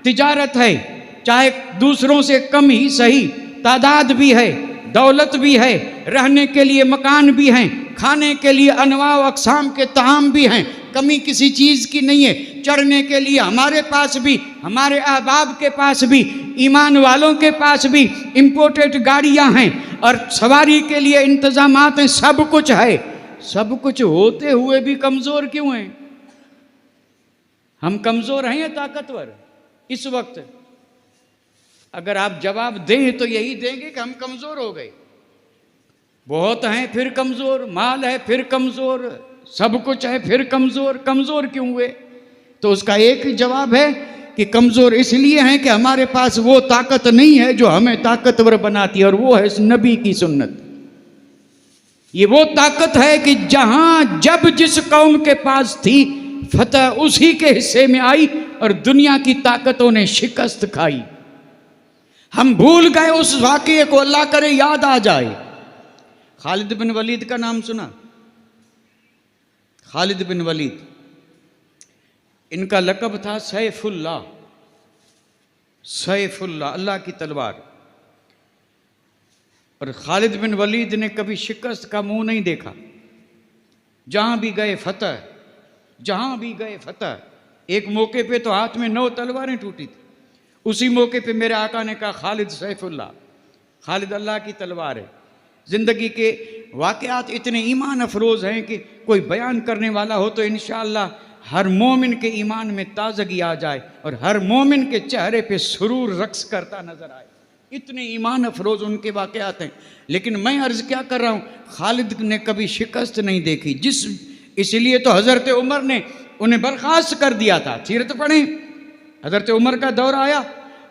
Speaker 1: तिजारत है, चाहे दूसरों से कम ही सही, तादाद भी है, दौलत भी है, रहने के लिए मकान भी हैं, खाने के लिए अनवा अक़साम के ताम भी हैं, कमी किसी चीज़ की नहीं है। चढ़ने के लिए हमारे पास भी, हमारे अहबाब के पास भी, ईमान वालों के पास भी इम्पोर्टेड गाड़ियां हैं, और सवारी के लिए इंतजामात हैं, सब कुछ है। सब कुछ होते हुए भी कमज़ोर क्यों हैं? हम कमज़ोर हैं या ताकतवर? इस वक्त अगर आप जवाब दें तो यही देंगे कि हम कमज़ोर हो गए। बहुत हैं फिर कमज़ोर, माल है फिर कमज़ोर, सब कुछ है फिर कमज़ोर। कमज़ोर क्यों हुए? तो उसका एक ही जवाब है कि कमज़ोर इसलिए हैं कि हमारे पास वो ताकत नहीं है जो हमें ताकतवर बनाती है, और वो है इस नबी की सुन्नत। ये वो ताकत है कि जहां जब जिस कौम के पास थी फतह उसी के हिस्से में आई, और दुनिया की ताकतों ने शिकस्त खाई। हम भूल गए उस वाक़ये को, अल्लाह करे याद आ जाए। खालिद बिन वलीद का नाम सुना? खालिद बिन वलीद, इनका लक़ब था सैफुल्लाह, सैफुल्लाह, अल्लाह की तलवार। और खालिद बिन वलीद ने कभी शिकस्त का मुंह नहीं देखा। जहां भी गए फतह, जहां भी गए फतह। एक मौके पे तो हाथ में 9 तलवारें टूटी थी। उसी मौके पे मेरे आका ने कहा खालिद सैफुल्लाह, खालिद अल्लाह की तलवार है। ज़िंदगी के वाक़यात इतने ईमान अफरोज़ हैं कि कोई बयान करने वाला हो तो इंशाअल्लाह हर मोमिन के ईमान में ताज़गी आ जाए और हर मोमिन के चेहरे पे सुरूर रक्स करता नज़र आए। इतने ईमान अफरोज़ उनके वाक़यात हैं। लेकिन मैं अर्ज़ क्या कर रहा हूँ, खालिद ने कभी शिकस्त नहीं देखी। जिस इसलिए तो हज़रत उमर ने उन्हें बर्खास्त कर दिया था। सीरत पढ़ें, हज़रत उमर का दौर आया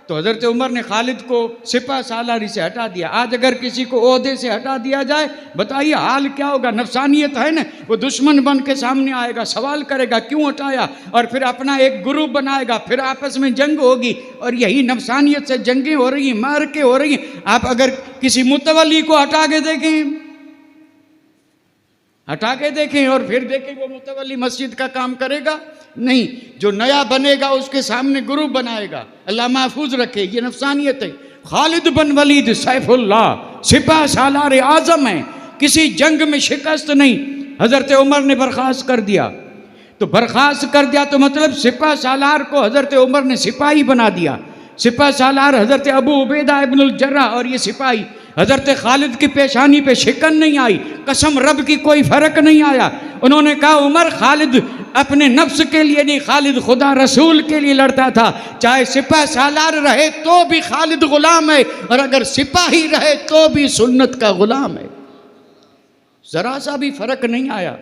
Speaker 1: तो हज़रत उमर ने खालिद को सिपा सालारी से हटा दिया। आज अगर किसी को ओहदे से हटा दिया जाए, बताइए हाल क्या होगा। नफसानियत है ना, वो दुश्मन बन के सामने आएगा, सवाल करेगा क्यों हटाया, और फिर अपना एक ग्रुप बनाएगा, फिर आपस में जंग होगी, और यही नफसानियत से जंगें हो रही हैं, मार के हो रही हैं। आप अगर किसी मुतवल्ली को हटा के देखें, हटा के देखें और फिर देखें वो मुतवल्ली मस्जिद का काम करेगा? नहीं। जो नया बनेगा उसके सामने ग्रुप बनाएगा। अल्लाह महफूज रखे, ये नफसानियत है। खालिद बिन वलीद सैफुल्लाह सिपा सालार आजम है, किसी जंग में शिकस्त नहीं। हज़रत उमर ने बर्खास्त कर दिया, तो बर्खास्त कर दिया तो मतलब सिपा सालार को हज़रत उमर ने सिपाही बना दिया। सिपा सालार हज़रत अबू उबैदा इब्नुल जर्राह, और ये सिपाही हज़रत खालिद की पेशानी पे शिकन नहीं आई, कसम रब की कोई फ़र्क नहीं आया। उन्होंने कहा उमर खालिद अपने नफ्स के लिए नहीं, खालिद खुदा रसूल के लिए लड़ता था। चाहे सिपा सालार रहे तो भी खालिद गुलाम है, और अगर सिपाही रहे तो भी सुन्नत का गुलाम है। ज़रा सा भी फ़र्क नहीं आया।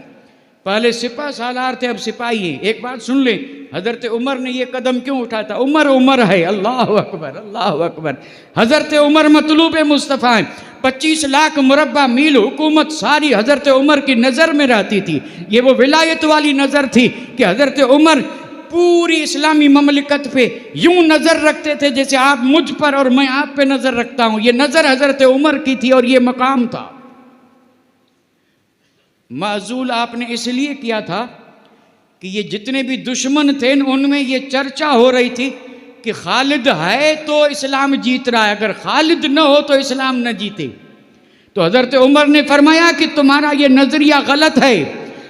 Speaker 1: पहले सिपा सालार थे, अब सिपाही हैं। एक बात सुन लें, हज़रत उमर ने ये कदम क्यों उठाया था? उमर उमर है, अल्लाह अकबर अल्लाह अकबर। हज़रत उमर मतलूब मुस्तफ़ा हैं। 25 लाख मुरब्बा मील हुकूमत सारी हज़रत उमर की नज़र में रहती थी। ये वो विलायत वाली नज़र थी कि हज़रत उमर पूरी इस्लामी ममलिकत पे यूं नज़र रखते थे जैसे आप मुझ पर और मैं आप पे नज़र रखता हूँ। ये नज़र हज़रत उमर की थी और ये मकाम था। माजूल आपने इसलिए किया था कि ये जितने भी दुश्मन थे उनमें ये चर्चा हो रही थी कि खालिद है तो इस्लाम जीत रहा है, अगर खालिद न हो तो इस्लाम न जीते। तो हज़रत उमर ने फरमाया कि तुम्हारा ये नज़रिया गलत है,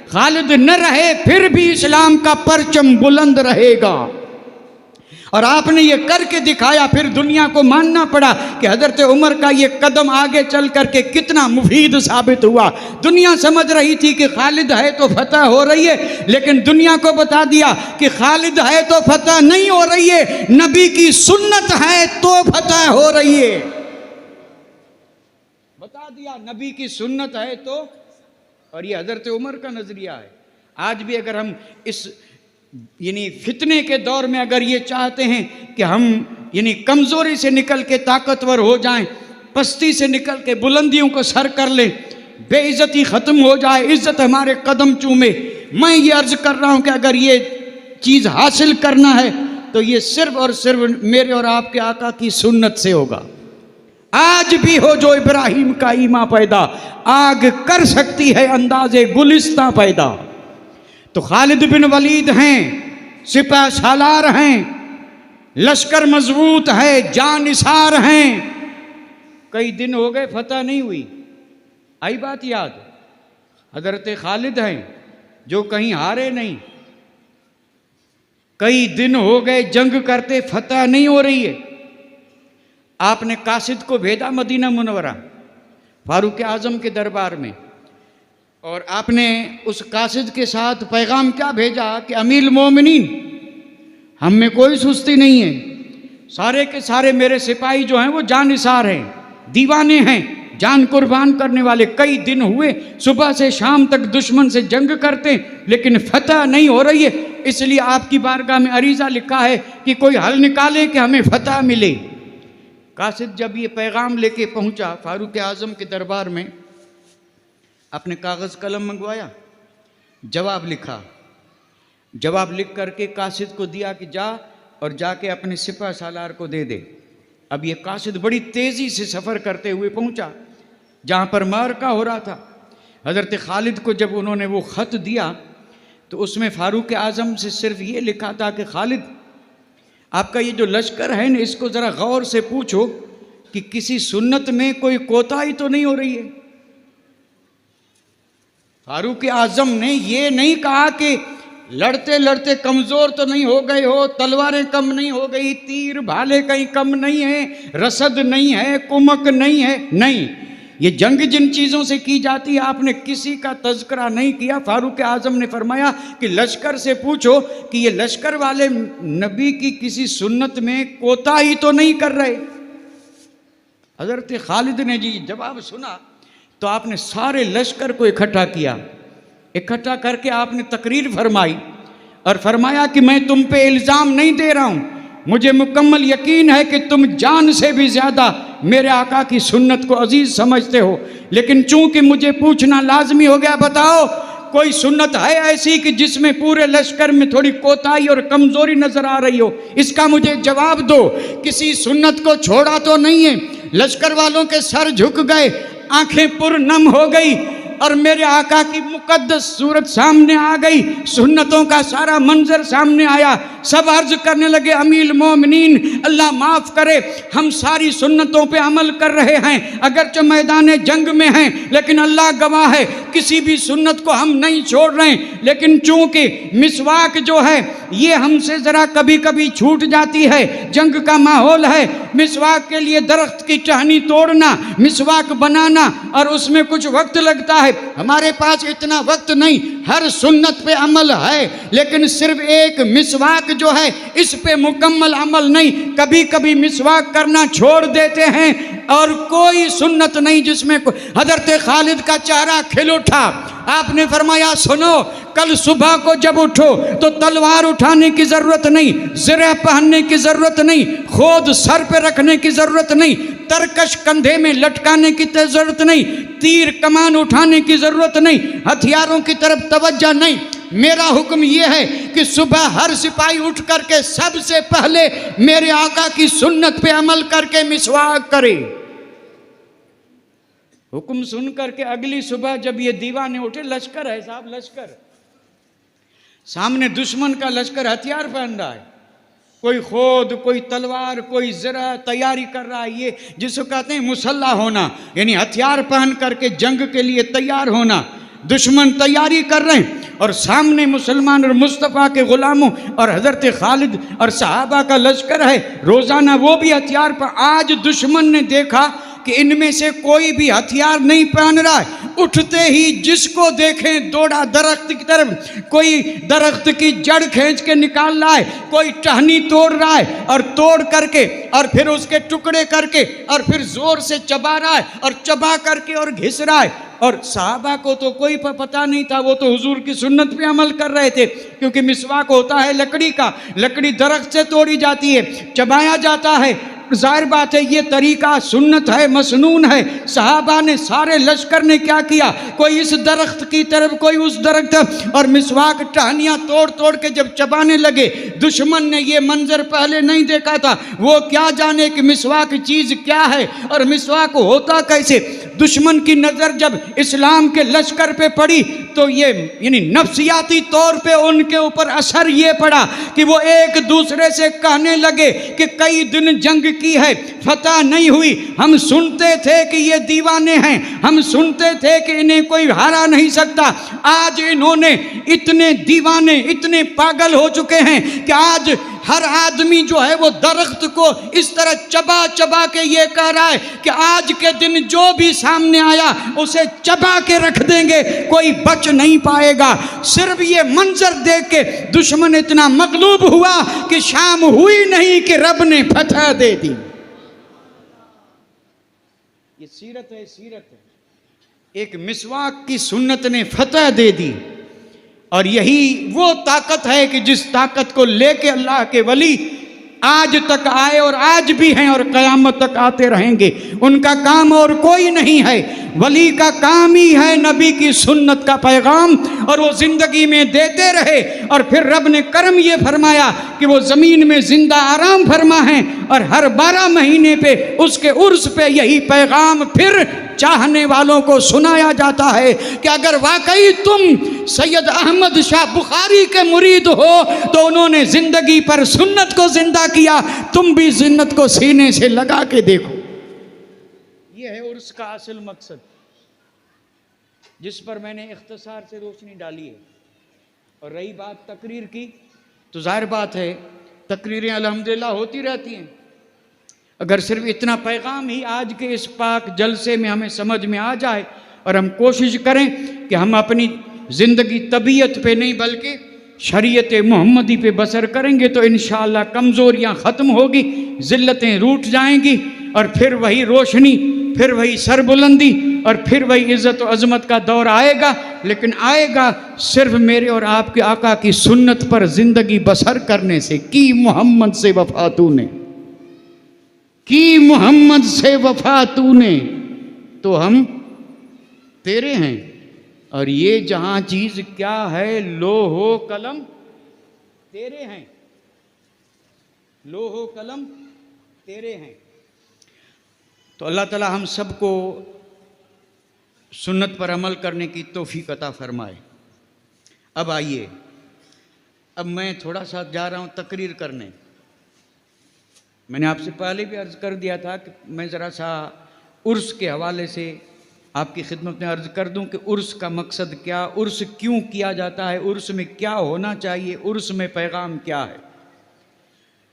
Speaker 1: खालिद न रहे फिर भी इस्लाम का परचम बुलंद रहेगा। और आपने ये करके दिखाया, फिर दुनिया को मानना पड़ा कि हज़रत उमर का ये कदम आगे चल करके कितना मुफीद साबित हुआ। दुनिया समझ रही थी कि खालिद है तो फतह हो रही है, लेकिन दुनिया को बता दिया कि खालिद है तो फतह नहीं हो रही है, नबी की सुन्नत है तो फतह हो रही है। बता दिया नबी की सुन्नत है तो, और ये हज़रत उमर का नज़रिया है। आज भी अगर हम इस यानी फितने के दौर में अगर ये चाहते हैं कि हम यानी कमज़ोरी से निकल के ताकतवर हो जाएं, पस्ती से निकल के बुलंदियों को सर कर लें, बेइज्जती ख़त्म हो जाए, इज़्ज़त हमारे कदम चूमे, मैं ये अर्ज़ कर रहा हूँ कि अगर ये चीज़ हासिल करना है तो ये सिर्फ़ और सिर्फ मेरे और आपके आका की सुन्नत से होगा। आज भी हो जो इब्राहिम का ईमा पैदा, आग कर सकती है अंदाज़े गुलिस्तां पैदा। तो खालिद बिन वलीद हैं, सिपा सालार हैं, लश्कर मजबूत है, जानिसार हैं। कई दिन हो गए फतह नहीं हुई, आई बात याद? हज़रत खालिद हैं जो कहीं हारे नहीं। कई दिन हो गए जंग करते, फतह नहीं हो रही है। आपने कासिद को भेजा मदीना मुनव्वरा फारूक आज़म के दरबार में, और आपने उस कासिद के साथ पैगाम क्या भेजा कि अमीर मोमिनीन, हम में कोई सुस्ती नहीं है, सारे के सारे मेरे सिपाही जो हैं वो जानिसार हैं, दीवाने हैं, जान कुर्बान करने वाले। कई दिन हुए सुबह से शाम तक दुश्मन से जंग करते लेकिन फतह नहीं हो रही है, इसलिए आपकी बारगाह में अरीज़ा लिखा है कि कोई हल निकाले कि हमें फतह मिले। कासिद जब ये पैगाम लेके पहुंचा फारूक आज़म के दरबार में, आपने कागज़ कलम मंगवाया, जवाब लिखा, जवाब लिख करके कासिद को दिया कि जा और जाके अपने सिपा सालार को दे दे। अब ये कासिद बड़ी तेज़ी से सफ़र करते हुए पहुंचा जहाँ पर मारका हो रहा था। हज़रत खालिद को जब उन्होंने वो ख़त दिया तो उसमें फारूक आज़म से सिर्फ ये लिखा था कि खालिद, आपका ये जो लश्कर है ना, इसको ज़रा गौर से पूछो कि किसी सुन्नत में कोई कोताही तो नहीं हो रही है। फारूक आज़म ने ये नहीं कहा कि लड़ते लड़ते कमज़ोर तो नहीं हो गए हो, तलवारें कम नहीं हो गई, तीर भाले कहीं कम नहीं है, रसद नहीं है, कुमक नहीं है। नहीं, ये जंग जिन चीज़ों से की जाती है आपने किसी का तज़किरा नहीं किया। फारूक आज़म ने फरमाया कि लश्कर से पूछो कि ये लश्कर वाले नबी की किसी सुन्नत में कोताही तो नहीं कर रहे। हज़रत खालिद ने जी जवाब सुना तो आपने सारे लश्कर को इकट्ठा किया इकट्ठा करके आपने तकरीर फरमाई और फरमाया कि मैं तुम पे इल्ज़ाम नहीं दे रहा हूँ, मुझे मुकम्मल यकीन है कि तुम जान से भी ज़्यादा मेरे आका की सुन्नत को अजीज़ समझते हो, लेकिन चूंकि मुझे पूछना लाजमी हो गया, बताओ कोई सुन्नत है ऐसी कि जिसमें पूरे लश्कर में थोड़ी कोताही और कमज़ोरी नज़र आ रही हो? इसका मुझे जवाब दो। किसी सुन्नत को छोड़ा तो नहीं है। लश्कर वालों के सर झुक गए, आंखें पुरनम हो गई और मेरे आका की मुकद्दस सूरत सामने आ गई, सुन्नतों का सारा मंजर सामने आया। सब अर्ज करने लगे, अमीर मोमिनीन अल्लाह माफ़ करे, हम सारी सुन्नतों पे अमल कर रहे हैं, अगरचे मैदान जंग में हैं, लेकिन अल्लाह गवाह है किसी भी सुन्नत को हम नहीं छोड़ रहे हैं। लेकिन चूंकि मिसवाक जो है ये हमसे ज़रा कभी कभी छूट जाती है, जंग का माहौल है, मिसवाक के लिए दरख्त की टहनी तोड़ना, मिसवाक बनाना और उसमें कुछ वक्त लगता है। हमारे पास इतना वक्त नहीं, हर सुन्नत पे अमल है, लेकिन सिर्फ एक मिसवाक जो है इस पे मुकम्मल अमल नहीं। कभी कभी मिसवाक करना छोड़ देते हैं और कोई सुन्नत नहीं जिसमें हजरत खालिद का चेहरा खिल उठा। आपने फरमाया, सुनो, कल सुबह को जब उठो तो तलवार उठाने की जरूरत नहीं, ज़िरा पहनने की जरूरत नहीं, खोद सर पे रखने की जरूरत नहीं, तरकश कंधे में लटकाने की जरूरत नहीं, तीर कमान उठाने की जरूरत नहीं, हथियारों की तरफ तवज्जो नहीं। मेरा हुक्म यह है कि सुबह हर सिपाही उठ करके सबसे पहले मेरे आका की सुन्नत पे अमल करके मिसवाक करे। हुक्म सुन करके अगली सुबह जब ये दीवाने उठे, लश्कर है साहब, लश्कर सामने, दुश्मन का लश्कर हथियार पहन रहा है, कोई खोद, कोई तलवार, कोई ज़रा तैयारी कर रहा है। ये जिसको कहते हैं मुसल्ला होना, यानी हथियार पहन करके जंग के लिए तैयार होना। दुश्मन तैयारी कर रहे हैं और सामने मुसलमान और मुस्तफ़ा के ग़ुलामों और हज़रत खालिद और सहाबा का लश्कर है, रोज़ाना वो भी हथियार पर। आज दुश्मन ने देखा कि इनमें से कोई भी हथियार नहीं पहन रहा है, उठते ही जिसको देखें दौड़ा दरख्त की तरफ, कोई दरख्त की जड़ खींच के निकाल रहा है, कोई टहनी तोड़ रहा है और तोड़ करके और फिर उसके टुकड़े करके और फिर जोर से चबा रहा है और चबा करके और घिस रहा है। और सहाबा को तो कोई पता नहीं था, वो तो हुजूर की सुन्नत पे अमल कर रहे थे, क्योंकि मिसवाक होता है लकड़ी का, लकड़ी दरख्त से तोड़ी जाती है, चबाया जाता है। जाहिर बात है ये तरीका सुन्नत है, मसनून है। सहाबा ने, सारे लश्कर ने क्या किया, कोई इस दरख्त की तरफ, कोई उस दरख्त, और मिसवाक टहनियाँ तोड़ तोड़ के जब चबाने लगे। दुश्मन ने ये मंजर पहले नहीं देखा था, वो क्या जाने कि मिसवाक चीज़ क्या है और मिसवाक होता कैसे। दुश्मन की नज़र जब इस्लाम के लश्कर पे पड़ी तो ये यानी नफ्सियाती तौर पे उनके ऊपर असर ये पड़ा कि वो एक दूसरे से कहने लगे कि कई दिन जंग की है, फतह नहीं हुई, हम सुनते थे कि ये दीवाने हैं, हम सुनते थे कि इन्हें कोई हरा नहीं सकता। आज इन्होंने इतने दीवाने, इतने पागल हो चुके हैं कि आज हर आदमी जो है वो दरख्त को इस तरह चबा चबा के ये कह रहा है कि आज के दिन जो भी सामने आया उसे चबा के रख देंगे, कोई बच नहीं पाएगा। सिर्फ ये मंजर देख के दुश्मन इतना मगलूब हुआ कि शाम हुई नहीं कि रब ने फतह दे दी। ये सीरत है, सीरत है। एक मिसवाक की सुन्नत ने फतह दे दी और यही वो ताकत है कि जिस ताकत को लेके अल्लाह के वली आज तक आए और आज भी हैं और क़यामत तक आते रहेंगे। उनका काम और कोई नहीं है, वली का काम ही है नबी की सुन्नत का पैगाम, और वो ज़िंदगी में देते रहे। और फिर रब ने करम ये फरमाया कि वो ज़मीन में ज़िंदा आराम फरमा है और हर 12 महीने पे उसके उर्स पे यही पैगाम फिर चाहने वालों को सुनाया जाता है कि अगर वाकई तुम सैयद अहमद शाह बुखारी के मुरीद हो तो उन्होंने ज़िंदगी पर सुन्नत को ज़िंदा किया, तुम भी सुन्नत को सीने से लगा के देखो। ये है उर्स का असल मकसद, जिस पर मैंने इख्तिसार से रोशनी डाली है। और रही बात तकरीर की, तो जाहिर बात है तकरीरें अल्हम्दुलिल्लाह होती रहती हैं। अगर सिर्फ इतना पैगाम ही आज के इस पाक जलसे में हमें समझ में आ जाए और हम कोशिश करें कि हम अपनी ज़िंदगी तबीयत पे नहीं बल्कि शरीयत मोहम्मदी पे बसर करेंगे तो इंशाअल्लाह कमज़ोरियाँ ख़त्म होगी, ज़िल्लतें रूठ जाएंगी और फिर वही रोशनी, फिर वही सरबुलंदी और फिर वही इज़्ज़त व अज़मत का दौर आएगा लेकिन आएगा सिर्फ मेरे और आपके आका की सुन्नत पर जिंदगी बसर करने से। की मोहम्मद से वफा तूने, की मोहम्मद से वफा तूने, तो हम तेरे हैं। और ये जहां चीज क्या है, लोहो कलम तेरे हैं, लोहो कलम तेरे हैं। तो अल्लाह ताला हम सबको सुन्नत पर अमल करने की तौफीक अता फरमाए। अब आइए, अब मैं थोड़ा सा जा रहा हूं तकरीर करने। मैंने आपसे पहले भी अर्ज़ कर दिया था कि मैं ज़रा सा उर्स के हवाले से आपकी खिदमत में अर्ज़ कर दूं कि उर्स का मकसद क्या, उर्स क्यों किया जाता है, उर्स में क्या होना चाहिए, उर्स में पैगाम क्या है।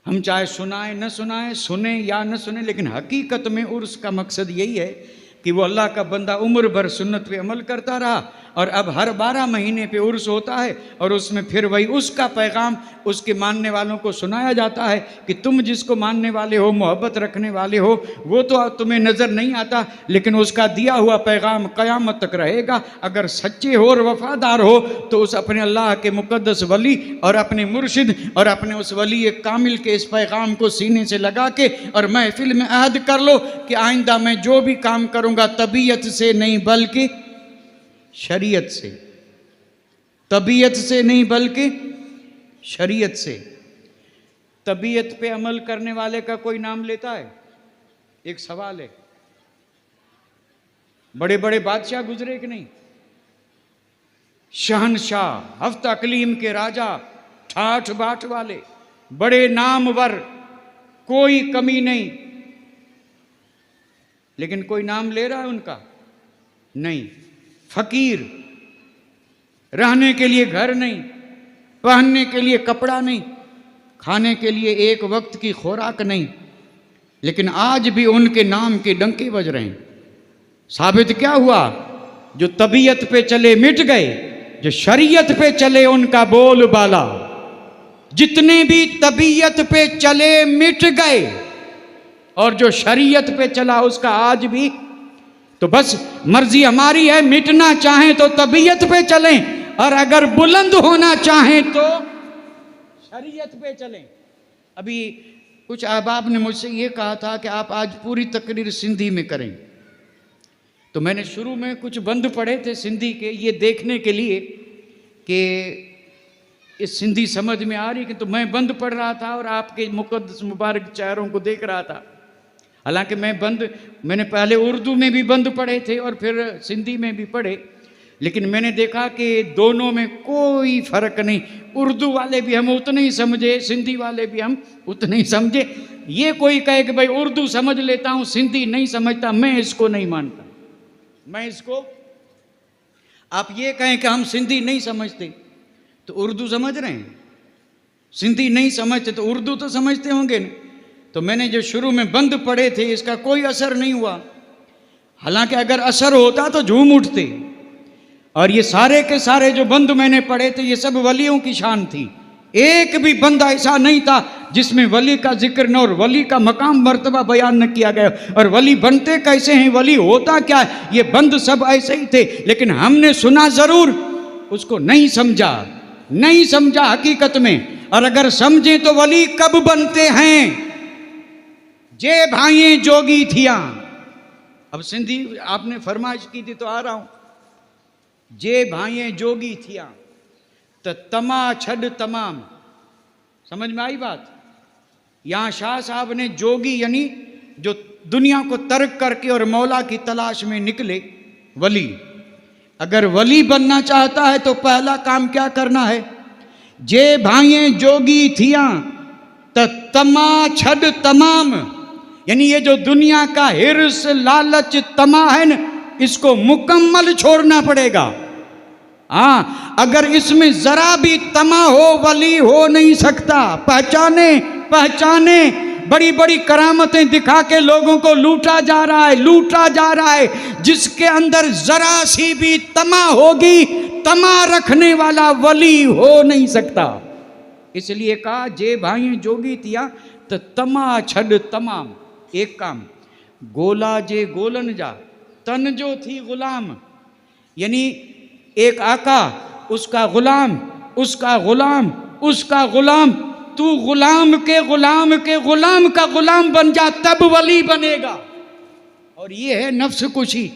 Speaker 1: हम चाहे सुनाएं न सुनाएं, सुने या न सुने, लेकिन हकीकत में उर्स का मकसद यही है कि वो अल्लाह का बंदा उम्र भर सुन्नत पे अमल करता रहा, और अब हर 12 महीने पे उर्स होता है, और उसमें फिर वही उसका पैगाम उसके मानने वालों को सुनाया जाता है कि तुम जिसको मानने वाले हो, मोहब्बत रखने वाले हो, वो तो तुम्हें नज़र नहीं आता, लेकिन उसका दिया हुआ पैगाम क़यामत तक रहेगा। अगर सच्चे हो और वफ़ादार हो तो उस अपने अल्लाह के मुक़द्दस वली और अपने मुर्शिद और अपने उस वली कामिल के इस पैगाम को सीने से लगा के और महफिल में अहद कर लो कि आइंदा मैं जो भी काम करूँगा तबीयत से नहीं बल्कि शरीयत से, तबीयत से नहीं बल्कि शरीयत से। तबीयत पे अमल करने वाले का कोई नाम लेता है? एक सवाल है। बड़े बड़े बादशाह गुजरे कि नहीं? शहनशाह, हफ्त अकलीम के राजा, ठाठ बाट वाले, बड़े नामवर, कोई कमी नहीं, लेकिन कोई नाम ले रहा है उनका? नहीं। फकीर, रहने के लिए घर नहीं, पहनने के लिए कपड़ा नहीं, खाने के लिए एक वक्त की खुराक नहीं, लेकिन आज भी उनके नाम के डंके बज रहे हैं। साबित क्या हुआ? जो तबीयत पे चले मिट गए, जो शरीयत पे चले उनका बोल बाला। जितने भी तबीयत पे चले मिट गए, और जो शरीयत पे चला उसका आज भी। तो बस मर्जी हमारी है, मिटना चाहें तो तबीयत पे चलें, और अगर बुलंद होना चाहें तो शरीयत पे चलें। अभी कुछ अहबाब ने मुझसे ये कहा था कि आप आज पूरी तकरीर सिंधी में करें, तो मैंने शुरू में कुछ बंद पढ़े थे सिंधी के, ये देखने के लिए कि इस सिंधी समझ में आ रही कि, तो मैं बंद पढ़ रहा था और आपके मुक़द्दस मुबारक चेहरों को देख रहा था। हालांकि मैंने पहले उर्दू में भी बंद पढ़े थे और फिर सिंधी में भी पढ़े, लेकिन मैंने देखा कि दोनों में कोई फ़र्क नहीं। उर्दू वाले भी हम उतने ही समझे, सिंधी वाले भी हम उतने ही समझे। ये कोई कहे कि भाई उर्दू समझ लेता हूँ सिंधी नहीं समझता, मैं इसको नहीं मानता। मैं इसको, आप ये कहें कि हम सिंधी नहीं समझते तो उर्दू समझ रहे हैं, सिंधी नहीं समझते तो उर्दू तो समझते होंगे ना। तो मैंने जो शुरू में बंद पढ़े थे इसका कोई असर नहीं हुआ, हालांकि अगर असर होता तो झूम उठते। और ये सारे के सारे जो बंद मैंने पढ़े थे ये सब वलियों की शान थी। एक भी बंद ऐसा नहीं था जिसमें वली का जिक्र न और वली का मकाम मर्तबा बयान न किया गया। और वली बनते कैसे हैं, वली होता क्या है, ये बंद सब ऐसे ही थे, लेकिन हमने सुना जरूर, उसको नहीं समझा, नहीं समझा हकीकत में। और अगर समझे तो वली कब बनते हैं? जे भाई जोगी थिया। अब सिंधी आपने फरमाइश की थी तो आ रहा हूं। जे भाई जोगी थिया तो तमा छड़ तमाम, समझ में आई बात? यहां शाह साहब ने जोगी यानी जो दुनिया को तर्क करके और मौला की तलाश में निकले, वली। अगर वली बनना चाहता है तो पहला काम क्या करना है? जे भाई जोगी थिया तो तमा छड़ तमाम, यानी ये जो दुनिया का हिर्स लालच तमा है न, इसको मुकम्मल छोड़ना पड़ेगा। हाँ, अगर इसमें जरा भी तमा हो वली हो नहीं सकता। पहचाने पहचाने, बड़ी बड़ी करामतें दिखा के लोगों को लूटा जा रहा है, लूटा जा रहा है। जिसके अंदर जरा सी भी तमा होगी, तमा रखने वाला वली हो नहीं सकता। इसलिए कहा जे भाई जोगी थिया तो तमा छड़ तमाम। एक काम, गोला जे गोलन जा तन जो थी गुलाम, यानी एक आका, उसका गुलाम, उसका गुलाम, उसका गुलाम। तू गुलाम के गुलाम के गुलाम का गुलाम बन जा, तब वली बनेगा। और ये है नफ्स कुशी।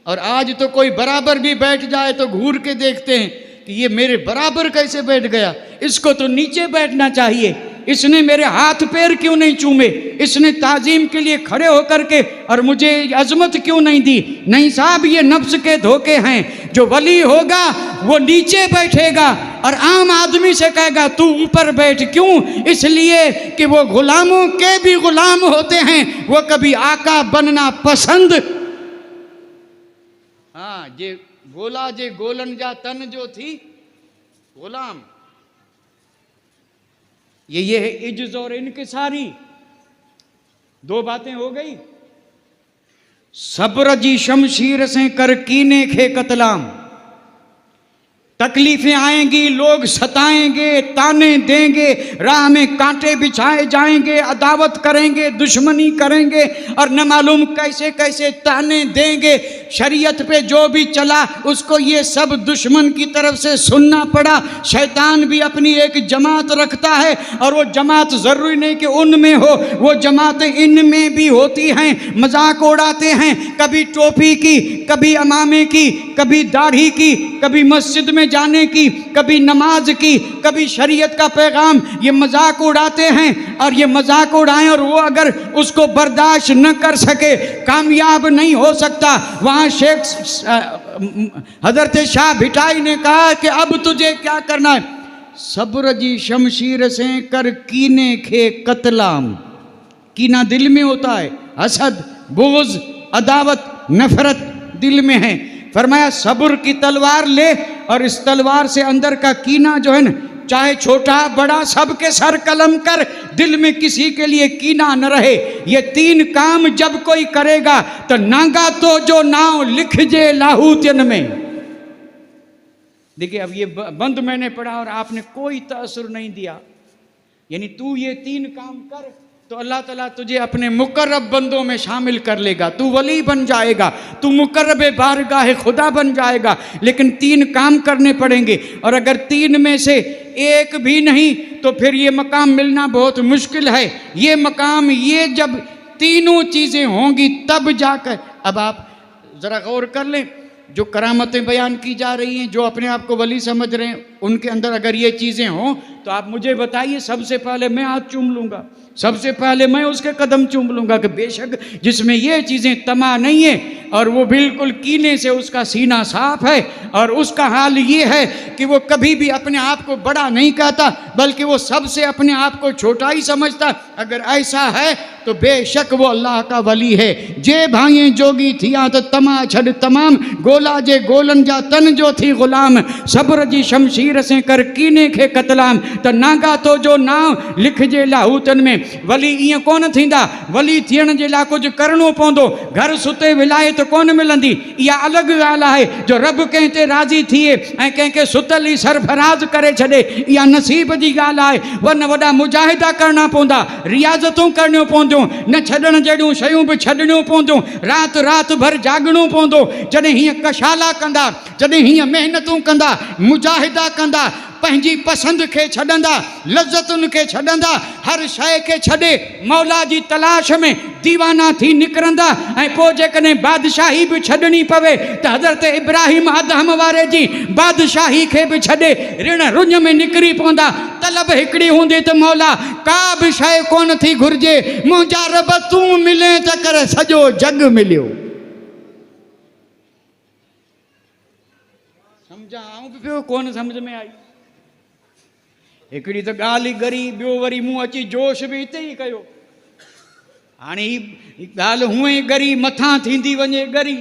Speaker 1: और आज तो कोई बराबर भी बैठ जाए तो घूर के देखते हैं कि ये मेरे बराबर कैसे बैठ गया, इसको तो नीचे बैठना चाहिए, इसने मेरे हाथ पैर क्यों नहीं चूमे, इसने ताजीम के लिए खड़े होकर के और मुझे अजमत क्यों नहीं दी। नहीं साहब, ये नफ्स के धोखे हैं। जो वली होगा वो नीचे बैठेगा और आम आदमी से कहेगा तू ऊपर बैठ। क्यों? इसलिए कि वो गुलामों के भी गुलाम होते हैं, वो कभी आका बनना पसंद। हाँ, जे गोला जे गोलन जा तन जो थी गुलाम। ये है इज्ज और इनकिसारी। दो बातें हो गई। सब्र जी शमशीर से कर कीने खे कतलाम। तकलीफें आएंगी, लोग सताएंगे, ताने देंगे, राह में कांटे बिछाए जाएंगे, अदावत करेंगे, दुश्मनी करेंगे और न मालूम कैसे कैसे ताने देंगे। शरीयत पे जो भी चला उसको ये सब दुश्मन की तरफ से सुनना पड़ा। शैतान भी अपनी एक जमात रखता है और वो जमात ज़रूरी नहीं कि उनमें हो, वो जमातें इनमें भी होती हैं। मजाक उड़ाते हैं, कभी टोपी की, कभी अमामे की, कभी दाढ़ी की, कभी मस्जिद में जाने की, कभी नमाज की, कभी शरीयत का पैगाम। ये मजाक उड़ाते हैं और ये मजाक उड़ाएं और वो अगर उसको बर्दाश्त न कर सके, कामयाब नहीं हो सकता। वहाँ शेख हजरत शाह भिटाई ने कहा कि अब तुझे क्या करना है? सब्र जी शमशीर से कर कीने खे कतलाम। कीना दिल में होता है, हसद, बुग़्ज़, अदावत, नफरत दिल में है। फरमाया सब्र की तलवार ले और इस तलवार से अंदर का कीना जो है ना, चाहे छोटा बड़ा सबके सर कलम कर, दिल में किसी के लिए कीना न रहे। ये तीन काम जब कोई करेगा तो नांगा तो जो नाव लिख जे लाहूतियन में। देखिए, अब ये बंद मैंने पढ़ा और आपने कोई तासुर नहीं दिया। यानी तू ये तीन काम कर तो अल्लाह ताला तुझे अपने मुकर्रब बंदों में शामिल कर लेगा, तू वली बन जाएगा, तू मुकर्रब बारगाह खुदा बन जाएगा। लेकिन तीन काम करने पड़ेंगे और अगर तीन में से एक भी नहीं तो फिर ये मकाम मिलना बहुत मुश्किल है। ये मकाम, ये जब तीनों चीज़ें होंगी तब जाकर। अब आप ज़रा गौर कर लें, जो करामतें बयान की जा रही हैं, जो अपने आप को वली समझ रहे हैं, उनके अंदर अगर ये चीज़ें हों तो आप मुझे बताइए, सबसे पहले मैं हाथ चूम लूँगा, सबसे पहले मैं उसके कदम चूम लूँगा कि बेशक जिसमें ये चीज़ें तमा नहीं है और वो बिल्कुल कीने से उसका सीना साफ है और उसका हाल ये है कि वो कभी भी अपने आप को बड़ा नहीं कहता, बल्कि वो सबसे अपने आप को छोटा ही समझता। अगर ऐसा है तो बेशक वो अल्लाह का वली है। जे भाई जोगी थिया तो तमा छड़ तमाम, गोला जे गोलन जा तन जो थी गुलाम। सब्र जी शमशीर से कर कीने खे कतलाम, त नागा तो जो नाव लिख जे लाहूतन में। वली ईअं कोन थींदा, वली थियण जे लाइ कुझु करिणो पवंदो। घर सुते विलायत कोन मिलंदी, इहा अलॻि ॻाल्हि आहे। जो रब कंहिं ते राज़ी थिए ऐं कंहिंखे सुतल ई सरफराज़ करे छॾे, इहा नसीब जी ॻाल्हि आहे। वॾा वॾा मुजाहिदा करणा पवंदा, रियाज़तूं करणियूं पवंदियूं, न छॾण जहिड़ियूं शयूं बि छॾणियूं पवंदियूं, राति राति भर जाॻणो पवंदो। जॾहिं हीअं कशाला कंदा, जॾहिं हीअं महिनतूं कंदा, मुजाहिदा कंदा, पंहिंजी पसंदि खे छॾंदा, लज़तुनि खे छॾंदा, हर शइ खे छॾे मौला जी तलाश में दीवाना थी निकिरंदा। ऐं पोइ जेकॾहिं बादशाही बि छॾणी पवे त हज़रत इब्राहिम अदहम वारे जी बादशाही खे बि छॾे ऋण रुञ में निकिरी पवंदा। तलब हिकिड़ी हूंदी त मौला का बि शइ कोन थी घुरिजे, मुंहिंजा रब तूं मिले त कर सॼो जग मिलियो। सम्झा आऊं बि पियो कोन सम्झ में आई। हिकिड़ी त ॻाल्हि ई गरी, ॿियो वरी मूं अची जोश बि हिते ई कयो। हाणे ही ॻाल्हि हूअं ई गरी मथां थींदी वञे गरी,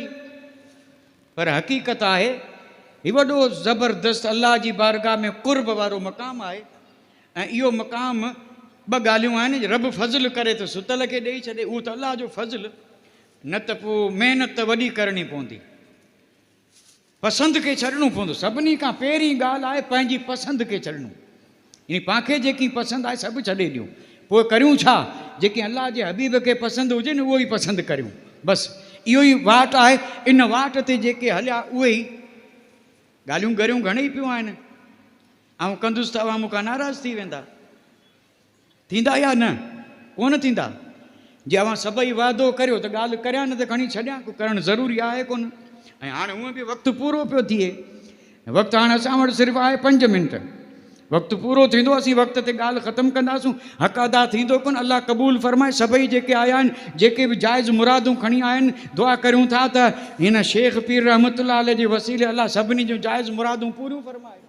Speaker 1: पर हक़ीक़त आहे हीउ वॾो ज़बरदस्त अल्लाह जी बारगाह में कुर्ब वारो मक़ाम आहे। ऐं इहो मक़ाम ॿ ॻाल्हियूं आहिनि। रब फज़ल करे त सुतल खे ॾेई छॾे, उहो त अल्लाह जो फज़ल, न त पोइ महिनत त वॾी करणी पवंदी, पसंदि खे छॾिणो पवंदो। सभिनी खां पहिरीं ॻाल्हि आहे पंहिंजी पसंदि खे छॾिणो। यानी पाणखे जेकी पसंदि आहे सभु छॾे ॾियूं, पोइ करियूं छा? जेके अल्लाह जे हबीब खे पसंदि हुजे न उहो ई पसंदि करियूं, बसि इहो ई वाट आहे। इन वाट ते जेके हलिया उहे ई ॻाल्हियूं गरियूं घणेई पियूं आहिनि, ऐं कंदुसि त अवां मूंखां नाराज़ थी वेंदा, थींदा या न? कोन थींदा। जे अवां सभई वाइदो करियो त ॻाल्हि करियां न त खणी छॾियां, करणु ज़रूरी आहे कोन। ऐं हाणे हूअं बि वक़्तु पूरो पियो थिए, वक़्तु हाणे असां वटि सिर्फ़ु आहे 5 मिंट, वक़्तु पूरो थींदो असीं वक़्त ते ॻाल्हि ख़तमु कंदासूं, हक़ अदा थींदो कोन। अलाह क़बूल फरमाए। सभई जेके आया आहिनि, जेके बि जाइज़ मुरादूं खणी आया आहिनि, दुआ करियूं था त हिन शेख पीर रहमतुल्लाह अलैह जे वसीले अलाह सभिनी जूं जाइज़ मुरादूं पूरियूं फरमाए।